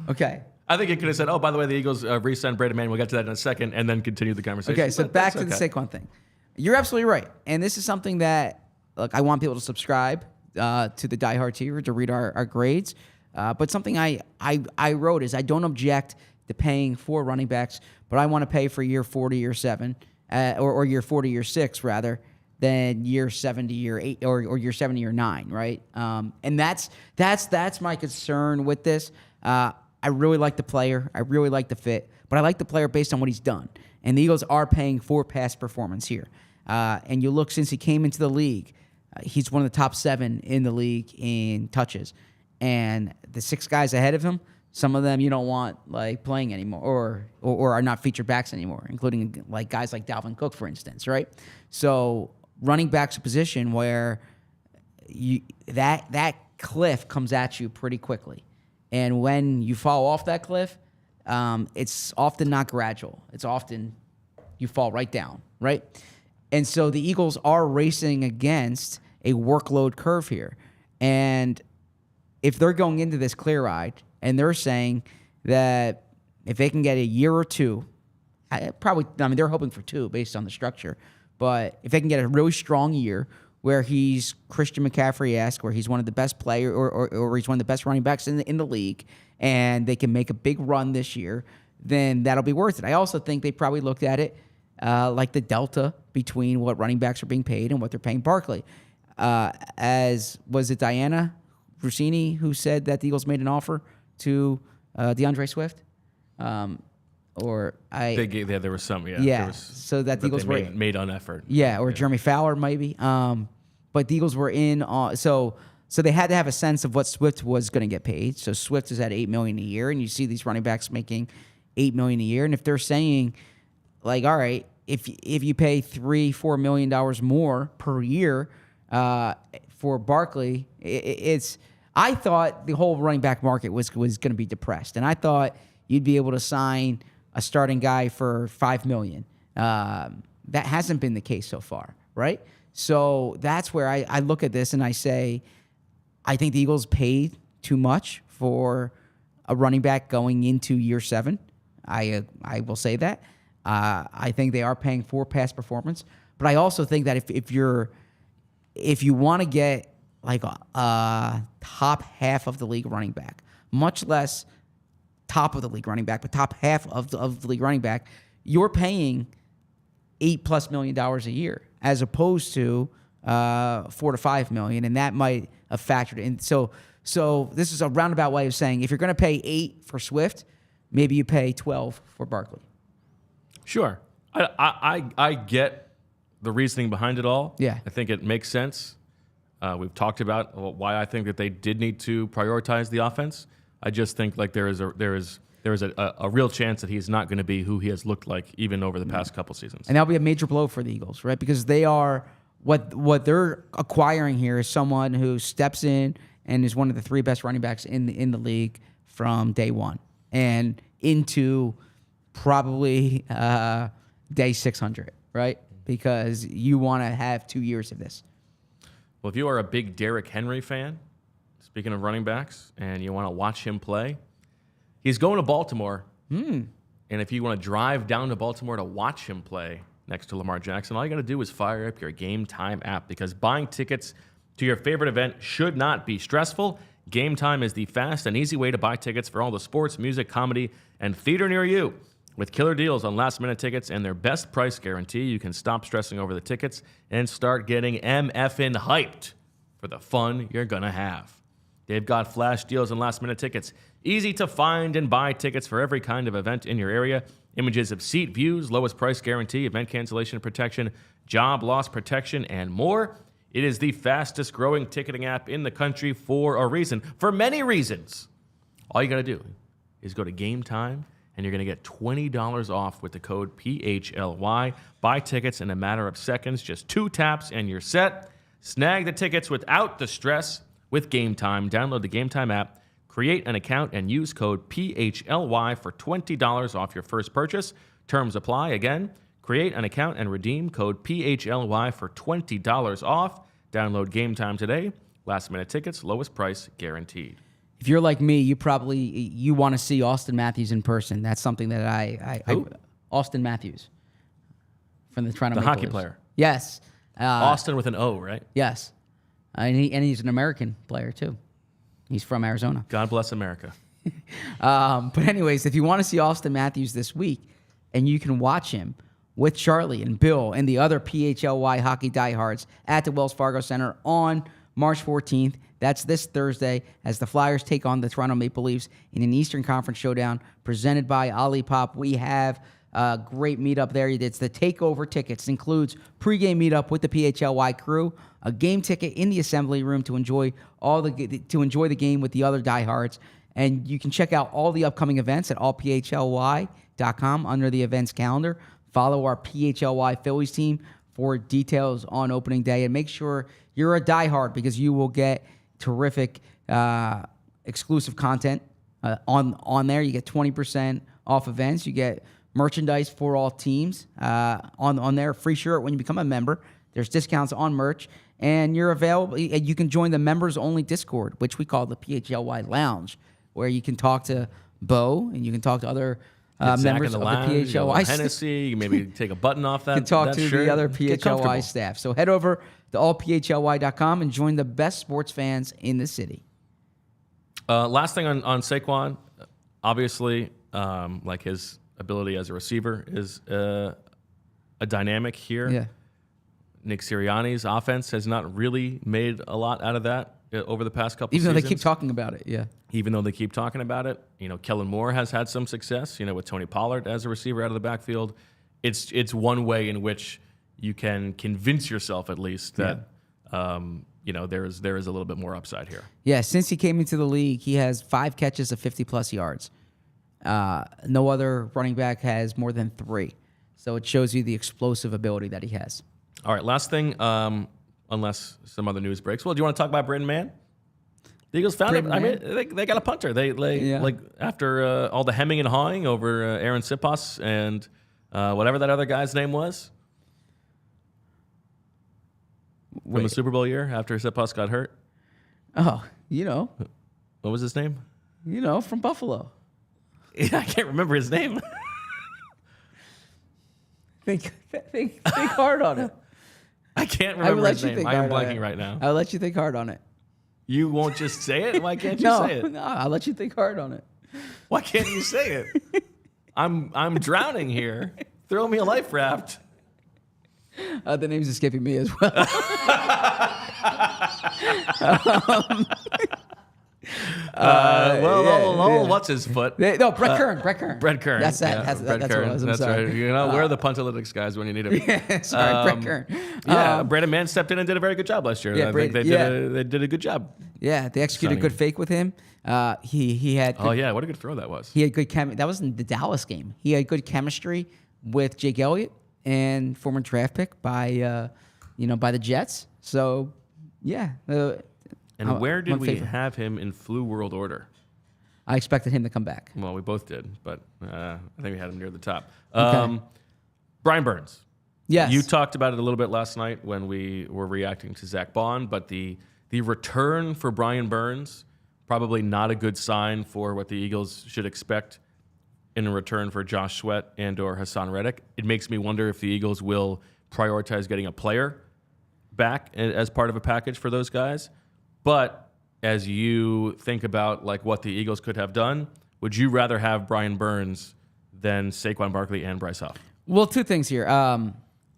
Okay. I think it could have said, oh, by the way, the Eagles re-signed Braden Mann. We'll get to that in a second, and then continue the conversation. Okay, so back to the Saquon thing. You're absolutely right. And this is something that, I want people to subscribe to the Die Hard tier to read our grades. But something I wrote is I don't object to paying for running backs, but I want to pay for year 40, year 7, or year 40, year 6, rather, than year 70, year 8, or year 70, year 9, right? And that's my concern with this. I really like the player. I really like the fit. But I like the player based on what he's done. And the Eagles are paying for past performance here. And you look, since he came into the league, he's one of the top 7 in the league in touches. And the 6 guys ahead of him, some of them you don't want playing anymore or are not featured backs anymore, including guys like Dalvin Cook, for instance, right? So running back's a position where that cliff comes at you pretty quickly. And when you fall off that cliff, it's often not gradual. It's often you fall right down, right? And so the Eagles are racing against a workload curve here. And if they're going into this clear-eyed and they're saying that if they can get a year or 2, they're hoping for 2 based on the structure, but if they can get a really strong year where he's Christian McCaffrey-esque, where he's one of the best players or he's one of the best running backs in the league, and they can make a big run this year, then that'll be worth it. I also think they probably looked at it like the delta between what running backs are being paid and what they're paying Barkley. As was it Diana Rossini who said that the Eagles made an offer to DeAndre Swift? There was some, yeah. Yeah, so that the Eagles made on effort. Yeah, or Jeremy Fowler maybe. But the Eagles were in on so they had to have a sense of what Swift was going to get paid. So Swift is at $8 million a year, and you see these running backs making $8 million a year. And if they're saying, all right, if you pay $3-4 million more per year for Barkley, I thought the whole running back market was going to be depressed, and I thought you'd be able to sign a starting guy for $5 million. That hasn't been the case so far, right? So that's where I look at this and I say, I think the Eagles paid too much for a running back going into year 7. I will say that. I think they are paying for past performance, but I also think that if you want to get like a top half of the league running back, much less top of the league running back, but top half of the league running back, you're paying $8+ million a year as opposed to $4 to $5 million, and that might have factored in. So this is a roundabout way of saying if you're going to pay 8 for Swift, maybe you pay 12 for Barkley. Sure, I get the reasoning behind it all. Yeah, I think it makes sense. We've talked about why I think that they did need to prioritize the offense. I just think like there is a real chance that he's not going to be who he has looked like even over the past couple seasons. And that'll be a major blow for the Eagles, right? Because they are what they're acquiring here is someone who steps in and is one of the 3 best running backs in the league from day one and into probably day 600, right? Because you want to have 2 years of this. Well, if you are a big Derrick Henry fan, speaking of running backs, and you want to watch him play, he's going to Baltimore. And if you want to drive down to Baltimore to watch him play next to Lamar Jackson, all you got to do is fire up your Game Time app, because buying tickets to your favorite event should not be stressful. Game Time is the fast and easy way to buy tickets for all the sports, music, comedy, and theater near you. With killer deals on last-minute tickets and their best price guarantee, you can stop stressing over the tickets and start getting MFing hyped for the fun you're going to have. They've got flash deals on last-minute tickets. Easy to find and buy tickets for every kind of event in your area. Images of seat views, lowest price guarantee, event cancellation protection, job loss protection, and more. It is the fastest-growing ticketing app in the country for a reason. For many reasons. All you got to do is go to Game Time, and you're going to get $20 off with the code PHLY. Buy tickets in a matter of seconds. Just 2 taps, and you're set. Snag the tickets without the stress with Game Time. Download the Game Time app, create an account, and use code PHLY for $20 off your first purchase. Terms apply. Again, create an account and redeem code PHLY for $20 off. Download Game Time today. Last-minute tickets, lowest price guaranteed. If you're like me, you want to see Austin Matthews in person. That's something that I Austin Matthews from the Toronto Maple hockey Leafs. player. Yes. Austin with an O, right? Yes. And he's an American player, too. He's from Arizona. God bless America. But anyways, if you want to see Austin Matthews this week, and you can watch him with Charlie and Bill and the other PHLY hockey diehards at the Wells Fargo Center on March 14th. That's this Thursday as the Flyers take on the Toronto Maple Leafs in an Eastern Conference showdown presented by Olipop. We have a great meetup there. It's the takeover tickets. It includes pregame meetup with the PHLY crew, a game ticket in the assembly room to enjoy the game with the other diehards. And you can check out all the upcoming events at allphly.com under the events calendar. Follow our PHLY Phillies team for details on opening day, and make sure you're a diehard because you will get terrific exclusive content on there. You get 20% off events. You get merchandise for all teams on there. Free shirt when you become a member. There's discounts on merch, and you're available. You can join the members only Discord, which we call the PHLY Lounge, where you can talk to Bo and you can talk to other members of the PHLY. Hennessy, you maybe take a button off that. You can talk to shirt, the other PHLY staff. So head over to allphly.com and join the best sports fans in the city. Last thing on Saquon, obviously, like his ability as a receiver is a dynamic here. Yeah. Nick Sirianni's offense has not really made a lot out of that over the past couple seasons. Even though they keep talking about it, You know, Kellen Moore has had some success, with Tony Pollard as a receiver out of the backfield. It's one way in which you can convince yourself at least that, there is a little bit more upside here. Yeah, since he came into the league, he has 5 catches of 50-plus yards. No other running back has more than 3. So it shows you the explosive ability that he has. All right, last thing, unless some other news breaks. Well, do you want to talk about Berman and Man? The Eagles found Berman him. I Man? mean, they got a punter. They Yeah. like after all the hemming and hawing over Aaron Sipos and whatever that other guy's name was from the Wait. Super Bowl year after Sipos got hurt. Oh, you know, What was his name? from Buffalo. I can't remember his name. Think hard on it. I can't I will remember let his you name. think I am hard on blanking it. right now. I'll let you think hard on it. You won't just say it? Why can't you No, say it? no, I'll let you think hard on it. Why can't you say it? I'm drowning here. Throw me a life raft. The name's escaping me as well. What's his foot? No, Brett Kern. Brett Kern. Brett Kern. That's that. Yeah, That's Brett what it Kern. was. I'm That's sorry. right. You know, we're the Puntalytics guys when you need them. Yeah, sorry, Brett Kern. Yeah, Brandon Mann stepped in and did a very good job last year. Yeah, I think they did a good job. Yeah, they executed a Signing good him. fake with him. He had Oh yeah, what a good throw that was. he had good that was in the Dallas game. He had good chemistry with Jake Elliott and former draft pick by the Jets. So yeah. And where did one we favorite. have him in flu world order? I expected him to come back. Well, we both did, but I think we had him near the top. Okay. Brian Burns. Yes. You talked about it a little bit last night when we were reacting to Zach Bond, but the return for Brian Burns, probably not a good sign for what the Eagles should expect in return for Josh Sweat and or Haason Reddick. It makes me wonder if the Eagles will prioritize getting a player back as part of a package for those guys. But as you think about like what the Eagles could have done, would you rather have Brian Burns than Saquon Barkley and Bryce Huff? Well, two things here.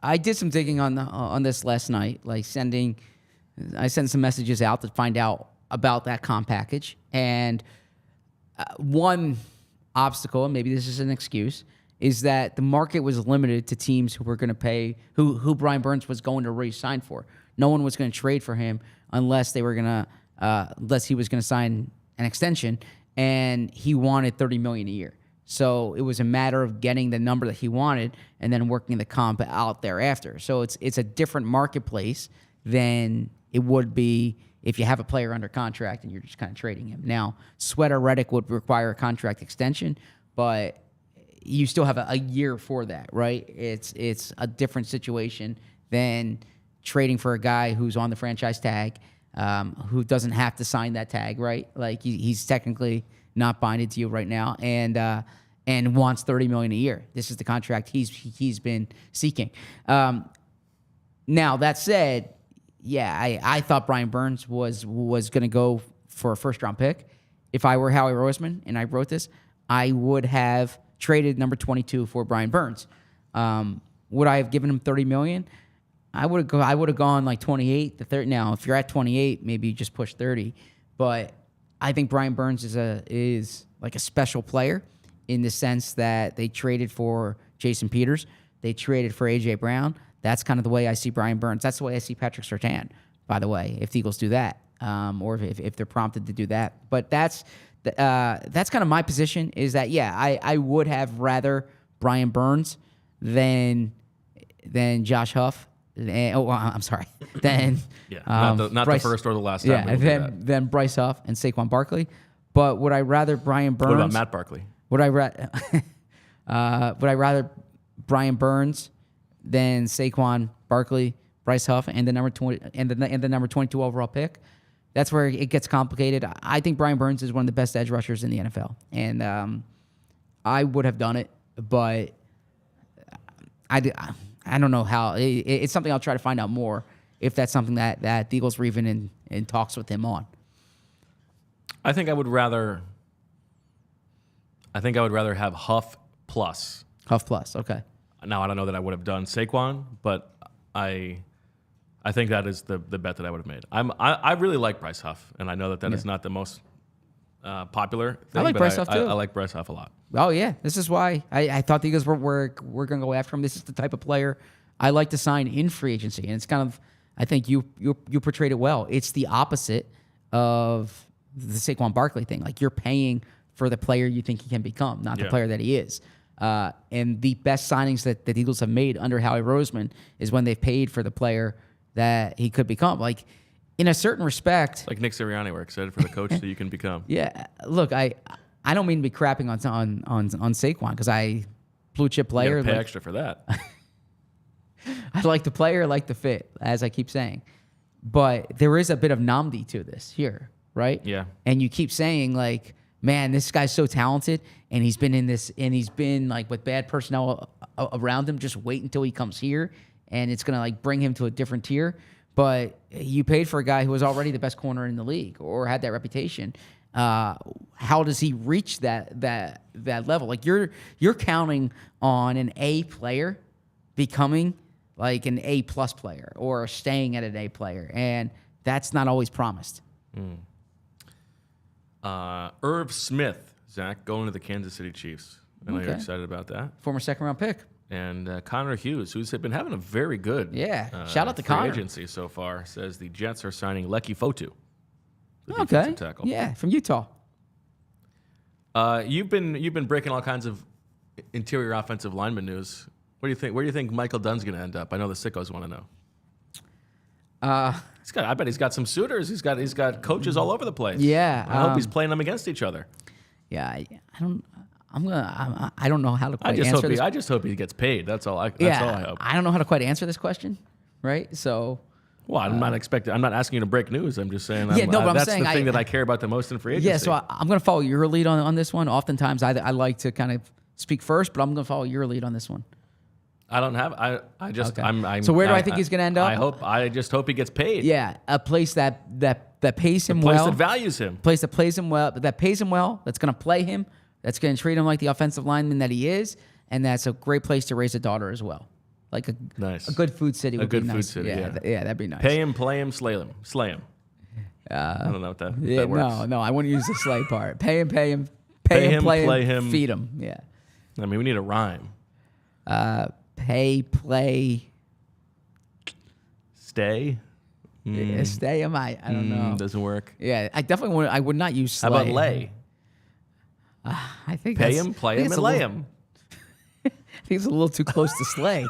I did some digging on this last night, like I sent some messages out to find out about that comp package. And one obstacle, and maybe this is an excuse, is that the market was limited to teams who were going to pay, who Brian Burns was going to re-sign for. No one was going to trade for him unless he was going to sign an extension, and he wanted $30 million a year. So it was a matter of getting the number that he wanted and then working the comp out thereafter. So it's a different marketplace than it would be if you have a player under contract and you're just kind of trading him. Now, Sweat or Reddick would require a contract extension, but you still have a year for that, right? It's a different situation than trading for a guy who's on the franchise tag, who doesn't have to sign that tag, right? Like he's technically not binded to you right now, and wants $30 million a year. This is the contract he's been seeking. Now that said, yeah, I thought Brian Burns was going to go for a first-round pick. If I were Howie Roseman and I wrote this, I would have traded number 22 for Brian Burns. Would I have given him $30 million? I would have gone like 28 to 30. Now, if you're at 28, maybe you just push 30. But I think Brian Burns is like a special player in the sense that they traded for Jason Peters, they traded for A.J. Brown. That's kind of the way I see Brian Burns. That's the way I see Patrick Surtain, by the way, if the Eagles do that, or if they're prompted to do that. But that's kind of my position, is that, yeah, I would have rather Brian Burns than Josh Huff. I'm sorry. Then Yeah, not Bryce, the first or the last time. Yeah, then Bryce Huff and Saquon Barkley. But would I rather Brian Burns? What about Matt Barkley? Would I rather Brian Burns than Saquon Barkley, Bryce Huff, and the number 20 and the number 22 overall pick? That's where it gets complicated. I think Brian Burns is one of the best edge rushers in the NFL, and I would have done it, but I don't know how. It's something I'll try to find out more if that's something that the Eagles were even in talks with him on. I think I would rather have Huff plus. Huff plus, okay. Now I don't know that I would have done Saquon, but I think that is the bet that I would have made. I really like Bryce Huff, and I know that is not the most popular thing. I like but Bryce Huff too. I like Bryce Huff a lot. Oh yeah, this is why I thought the Eagles were going to go after him. This is the type of player I like to sign in free agency, and it's kind of, I think you portrayed it well. It's the opposite of the Saquon Barkley thing. Like, you're paying for the player you think he can become, not the player that he is. And the best signings that the Eagles have made under Howie Roseman is when they've paid for the player that he could become. Like, in a certain respect, Like Nick Sirianni, we're excited for the coach that you can become. yeah. Look, I don't mean to be crapping on Saquon because blue chip You player. gotta pay Like, extra for that. I like the player, I like the fit, as I keep saying. But there is a bit of namdi to this here, right? Yeah. And you keep saying, like, man, this guy's so talented, and he's been like with bad personnel around him. Just wait until he comes here, and it's gonna like bring him to a different tier. But you paid for a guy who was already the best corner in the league or had that reputation. How does he reach that level? Like you're counting on an A player becoming like an A+ player or staying at an A player, and that's not always promised. Irv Smith, Zach, going to the Kansas City Chiefs. I know you're Okay. excited about that. Former second-round pick. And Connor Hughes, who's been having a very good Shout out to free Connor. agency so far, says the Jets are signing Lecky Fotu, the Okay. defensive tackle. Yeah, from Utah. You've been breaking all kinds of interior offensive lineman news. What do you think? Where do you think Michael Dunn's going to end up? I know the sickos want to know. I bet he's got some suitors. He's got coaches all over the place. Yeah, I hope he's playing them against each other. Yeah, I don't know how to quite answer this. I just hope he gets paid. That's all. That's all I hope. I don't know how to quite answer this question, right? So, Well, I'm not asking you to break news. I'm just saying. Yeah, no, but I'm that's saying the thing that I care about the most in free agency. yeah. So I'm going to follow your lead on this one. Oftentimes, I like to kind of speak first, but I'm going to follow your lead on this one. I don't have. I just. Okay. I'm. So where do I think he's gonna end up? I just hope he gets paid. Yeah, a place that pays him A place well, that values him. place that plays him well, that pays him well, that's going to play him, that's going to treat him like the offensive lineman that he is, and that's a great place to raise a daughter as well. Like a good food city would be good nice. food city, yeah. Yeah, that'd be nice. Pay him, play him, slay him. I don't know what that, Yeah, that works. no, I wouldn't use the slay part. Pay him, play him, play him. feed him. Yeah. I mean, we need a rhyme. Pay, play, Stay. stay him. I don't know. Doesn't work. Yeah, I definitely would. I would not use slay. How about lay? I think Pay that's- him, play I think him, it's and a lay little- him. I think it's a little too close to slay.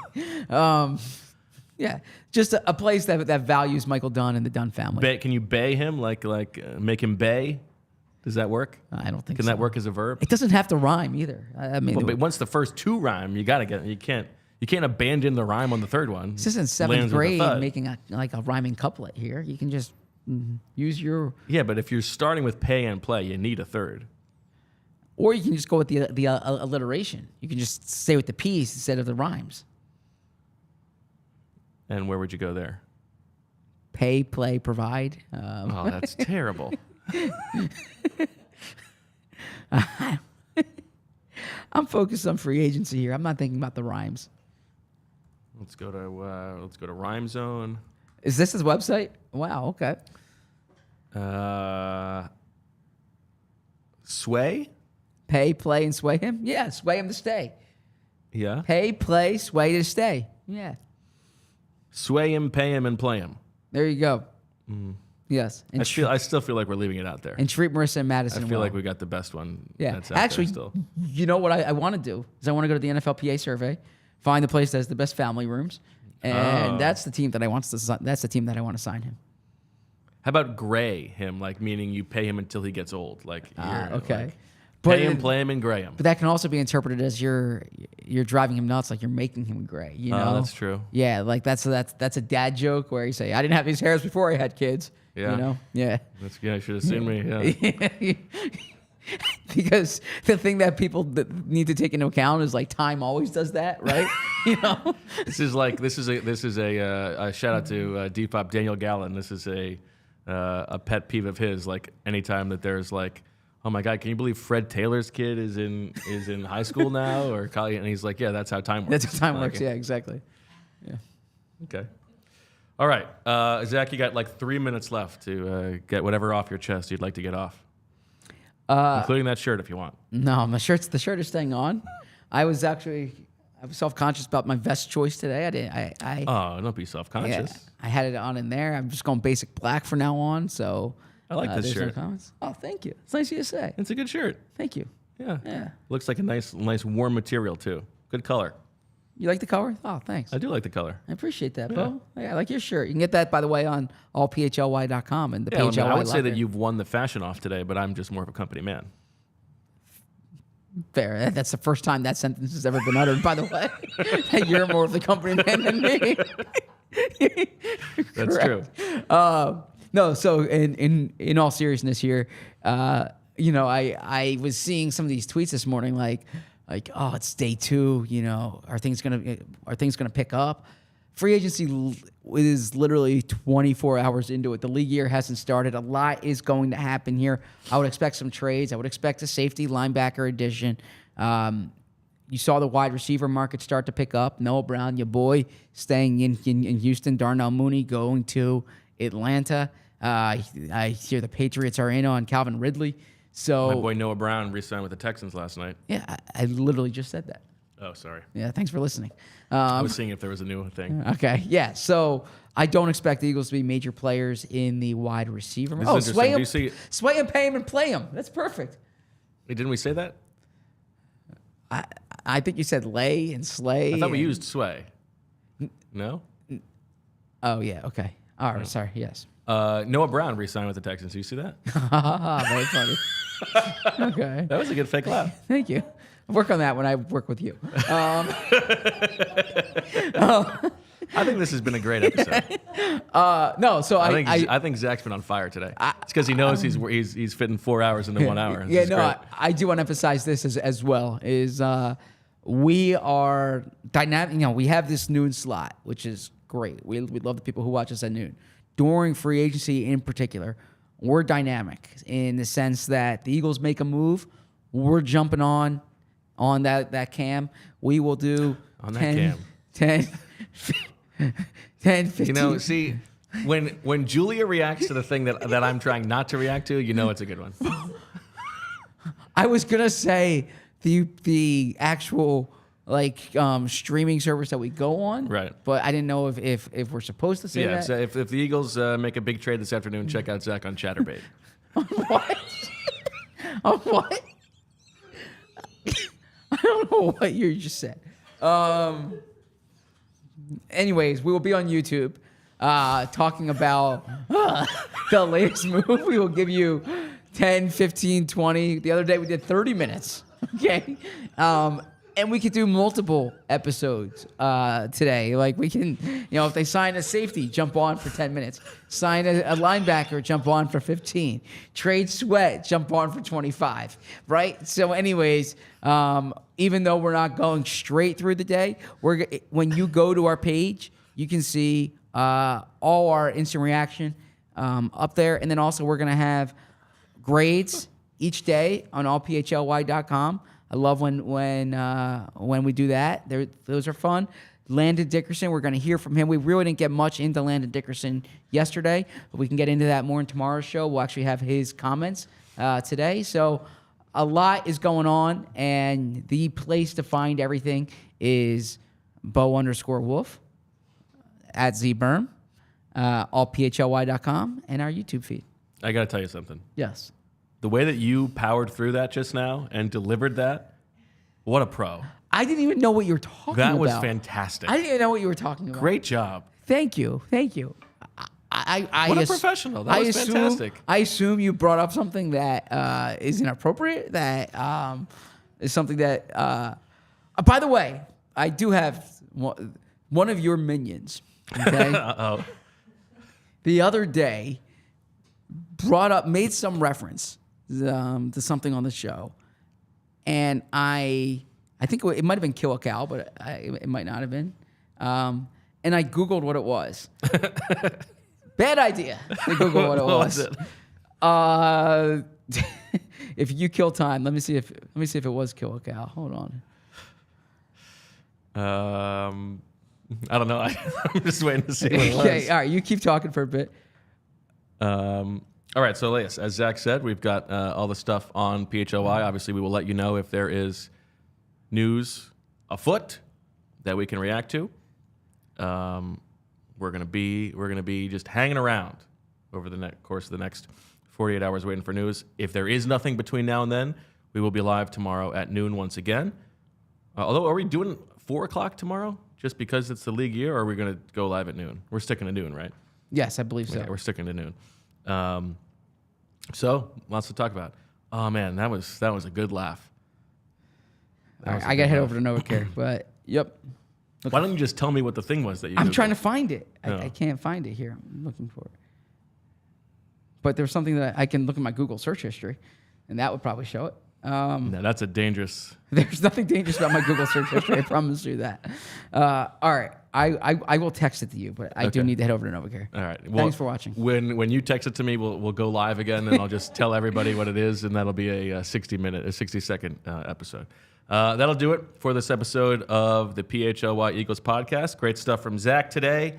Yeah, just a place that values Michael Dunn and the Dunn family. Can you bay him? Like make him bay? Does that work? I don't think Can so. that work as a verb? It doesn't have to rhyme either. I mean, But once the first two rhyme, you can't abandon the rhyme on the third one. this isn't seventh grade making a rhyming couplet here. You can just use your, Yeah, but if you're starting with pay and play, you need a third. or you can just go with the alliteration. You can just say with the P's instead of the rhymes. And where would you go there? Pay, play, provide. Oh, that's terrible. I'm focused on free agency here. I'm not thinking about the rhymes. Let's go to Rhyme Zone. Is this his website? Wow. Okay. Sway? Pay, play, and sway him? Yeah, sway him to stay. Yeah. Pay, play, sway to stay. Yeah. Sway him, pay him, and play him. There you go. Yes. And I still feel like we're leaving it out there. and treat Marissa and Madison I feel well. like we got the best one. Yeah. That's out Actually, there still. you know what I want to do is I want to go to the NFLPA survey, find the place that has the best family rooms, and that's the team that I want to sign him. How about gray him? Like meaning you pay him until he gets old. Like Okay. like, But pay him, play him, and gray him. But that can also be interpreted as you're driving him nuts, like you're making him gray. You know, that's true. Yeah, like that's a dad joke where you say, "I didn't have these hairs before I had kids." Yeah. You know, yeah. You should have seen me. Yeah. Because the thing that people need to take into account is like time always does that, right? You know, This is a shout out to Depop Daniel Gallen. This is a pet peeve of his. Like anytime that there's like, oh my God, can you believe Fred Taylor's kid is in high school now or college? And he's like, yeah, that's how time works. that's how time Like, works. Yeah, exactly. Yeah. Okay. All right, Zach, you got like 3 minutes left to get whatever off your chest you'd like to get off, including that shirt if you want. No, the shirt is staying on. I was self-conscious about my vest choice today. Oh, don't be Yeah, self-conscious. I had it on in there. I'm just going basic black from now on. So I like this there's no shirt. comments. Oh, thank you. It's nice of you to say. It's a good shirt. Thank you. Yeah. Looks like a nice warm material too. Good color. You like the color? Oh, thanks. I do like the color. I appreciate that, Bo. Yeah, I like your shirt. You can get that, by the way, on allphly.com and the PHLY. I would say that locker. you've won the fashion off today, but I'm just more of a company man. Fair. That's the first time that sentence has ever been uttered, by the way. That you're more of the company man than me. That's true. No, so in all seriousness here, I was seeing some of these tweets this morning, like, oh, it's day 2. Are things gonna pick up? Free agency is literally 24 hours into it. The league year hasn't started. A lot is going to happen here. I would expect some trades. I would expect a safety linebacker addition. You saw the wide receiver market start to pick up. Noah Brown, your boy, staying in Houston. Darnell Mooney going to Atlanta. I hear the Patriots are in on Calvin Ridley. So My boy Noah Brown re-signed with the Texans last night. yeah, I literally just said that. Oh, sorry. Yeah, thanks for lislning. I was seeing if there was a new thing. Okay, yeah. So I don't expect the Eagles to be major players in the wide receiver. This is Oh, interesting. sway Do you him, see- sway him, pay him, and play him. That's perfect. Wait, didn't we say that? I think you said lay and slay. I thought we and- used sway. No? Oh yeah. Okay. All right. Sorry. Yes. Noah Brown re-signed with the Texans. Do you see that? Very funny. Okay. That was a good fake laugh. Thank you. I'll work on that when I work with you. I think this has been a great episode. No. So I think Zach's been on fire today. It's because he knows he's fitting 4 hours into 1 hour. This Yeah, is no, great. I do want to emphasize this as well. Is we are dynamic. We have this noon slot, which is great. We love the people who watch us at noon. During free agency, in particular, we're dynamic in the sense that the Eagles make a move, we're jumping on that cam. We will do On that cam. 10, 15. See, when Julia reacts to the thing that I'm trying not to react to, it's a good one. I was gonna say the actual streaming service that we go on, Right. But I didn't know if we're supposed to say Yeah, that. so if the Eagles make a big trade this afternoon, check out Zach on Chatterbait. What? Oh, what? I don't know what you just said. Anyways, we will be on YouTube talking about the latest move. We will give you 10, 15, 20. The other day we did 30 minutes. Okay. And we could do multiple episodes today. Like we can, if they sign a safety, jump on for 10 minutes. Sign a linebacker, jump on for 15. Trade Sweat, jump on for 25. Right? So anyways, even though we're not going straight through the day, when you go to our page, you can see all our instant reaction up there. And then also we're going to have grades each day on allphly.com. I love when we do that. Those are fun. Landon Dickerson, we're going to hear from him. We really didn't get much into Landon Dickerson yesterday, but we can get into that more in tomorrow's show. We'll actually have his comments today. So a lot is going on, and the place to find everything is Bo_Wulf at ZBerm, allphly.com, and our YouTube feed. I got to tell you something. Yes. The way that you powered through that just now and delivered that, what a pro. I didn't even know what you were talking about. That was fantastic. I didn't even know what you were talking about. Great job. Thank you. What a professional. That was fantastic. I assume you brought up something that is inappropriate, that is something that... by the way, I do have one of your minions, okay? Uh-oh. The other day made some reference to something on the show, and I think it might have been Kill a Cow, but it might not have been. And I Googled what it was. Bad idea to Google what it was. If you kill time, let me see if it was Kill a Cow. Hold on. I don't know. I'm just waiting to see what it was. Okay, all right. You keep talking for a bit. All right, so Elias, as Zach said, we've got all the stuff on PHLY. Obviously, we will let you know if there is news afoot that we can react to. We're gonna be just hanging around over the course of the next 48 hours waiting for news. If there is nothing between now and then, We will be live tomorrow at noon once again. Although, are we doing 4 o'clock tomorrow just because it's the league year, or are we going to go live at noon? We're sticking to noon, right? Yes, I believe so. Yeah, we're sticking to noon. So, lots to talk about. Oh, man, that was a good laugh. All right, I got to head over to NovaCare, but yep. Why don't you just tell me what the thing was that you I'm Googled? trying to find it. No. I can't find it here. I'm looking for it. But there's something that I can look at my Google search history, and that would probably show it. No, that's a dangerous... There's nothing dangerous about my Google search history. I promise you that. All right. I will text it to you, but I do need to head over to NovaCare. All right. Well, thanks for watching. When you text it to me, we'll go live again, and I'll just tell everybody what it is, and that'll be a 60-second episode. That'll do it for this episode of the PHLY Eagles podcast. Great stuff from Zach today.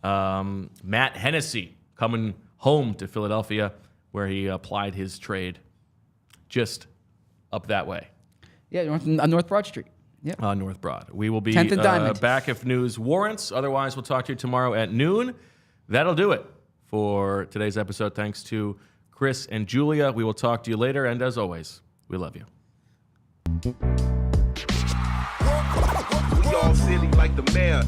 Matt Hennessy coming home to Philadelphia, where he applied his trade just up that way. Yeah, North Broad Street. Yeah. North Broad. We will be 10th and Diamond. back if news warrants. Otherwise, we'll talk to you tomorrow at noon. That'll do it for today's episode. Thanks to Chris and Julia. We will talk to you later. And as always, we love you. We all silly like the mayor.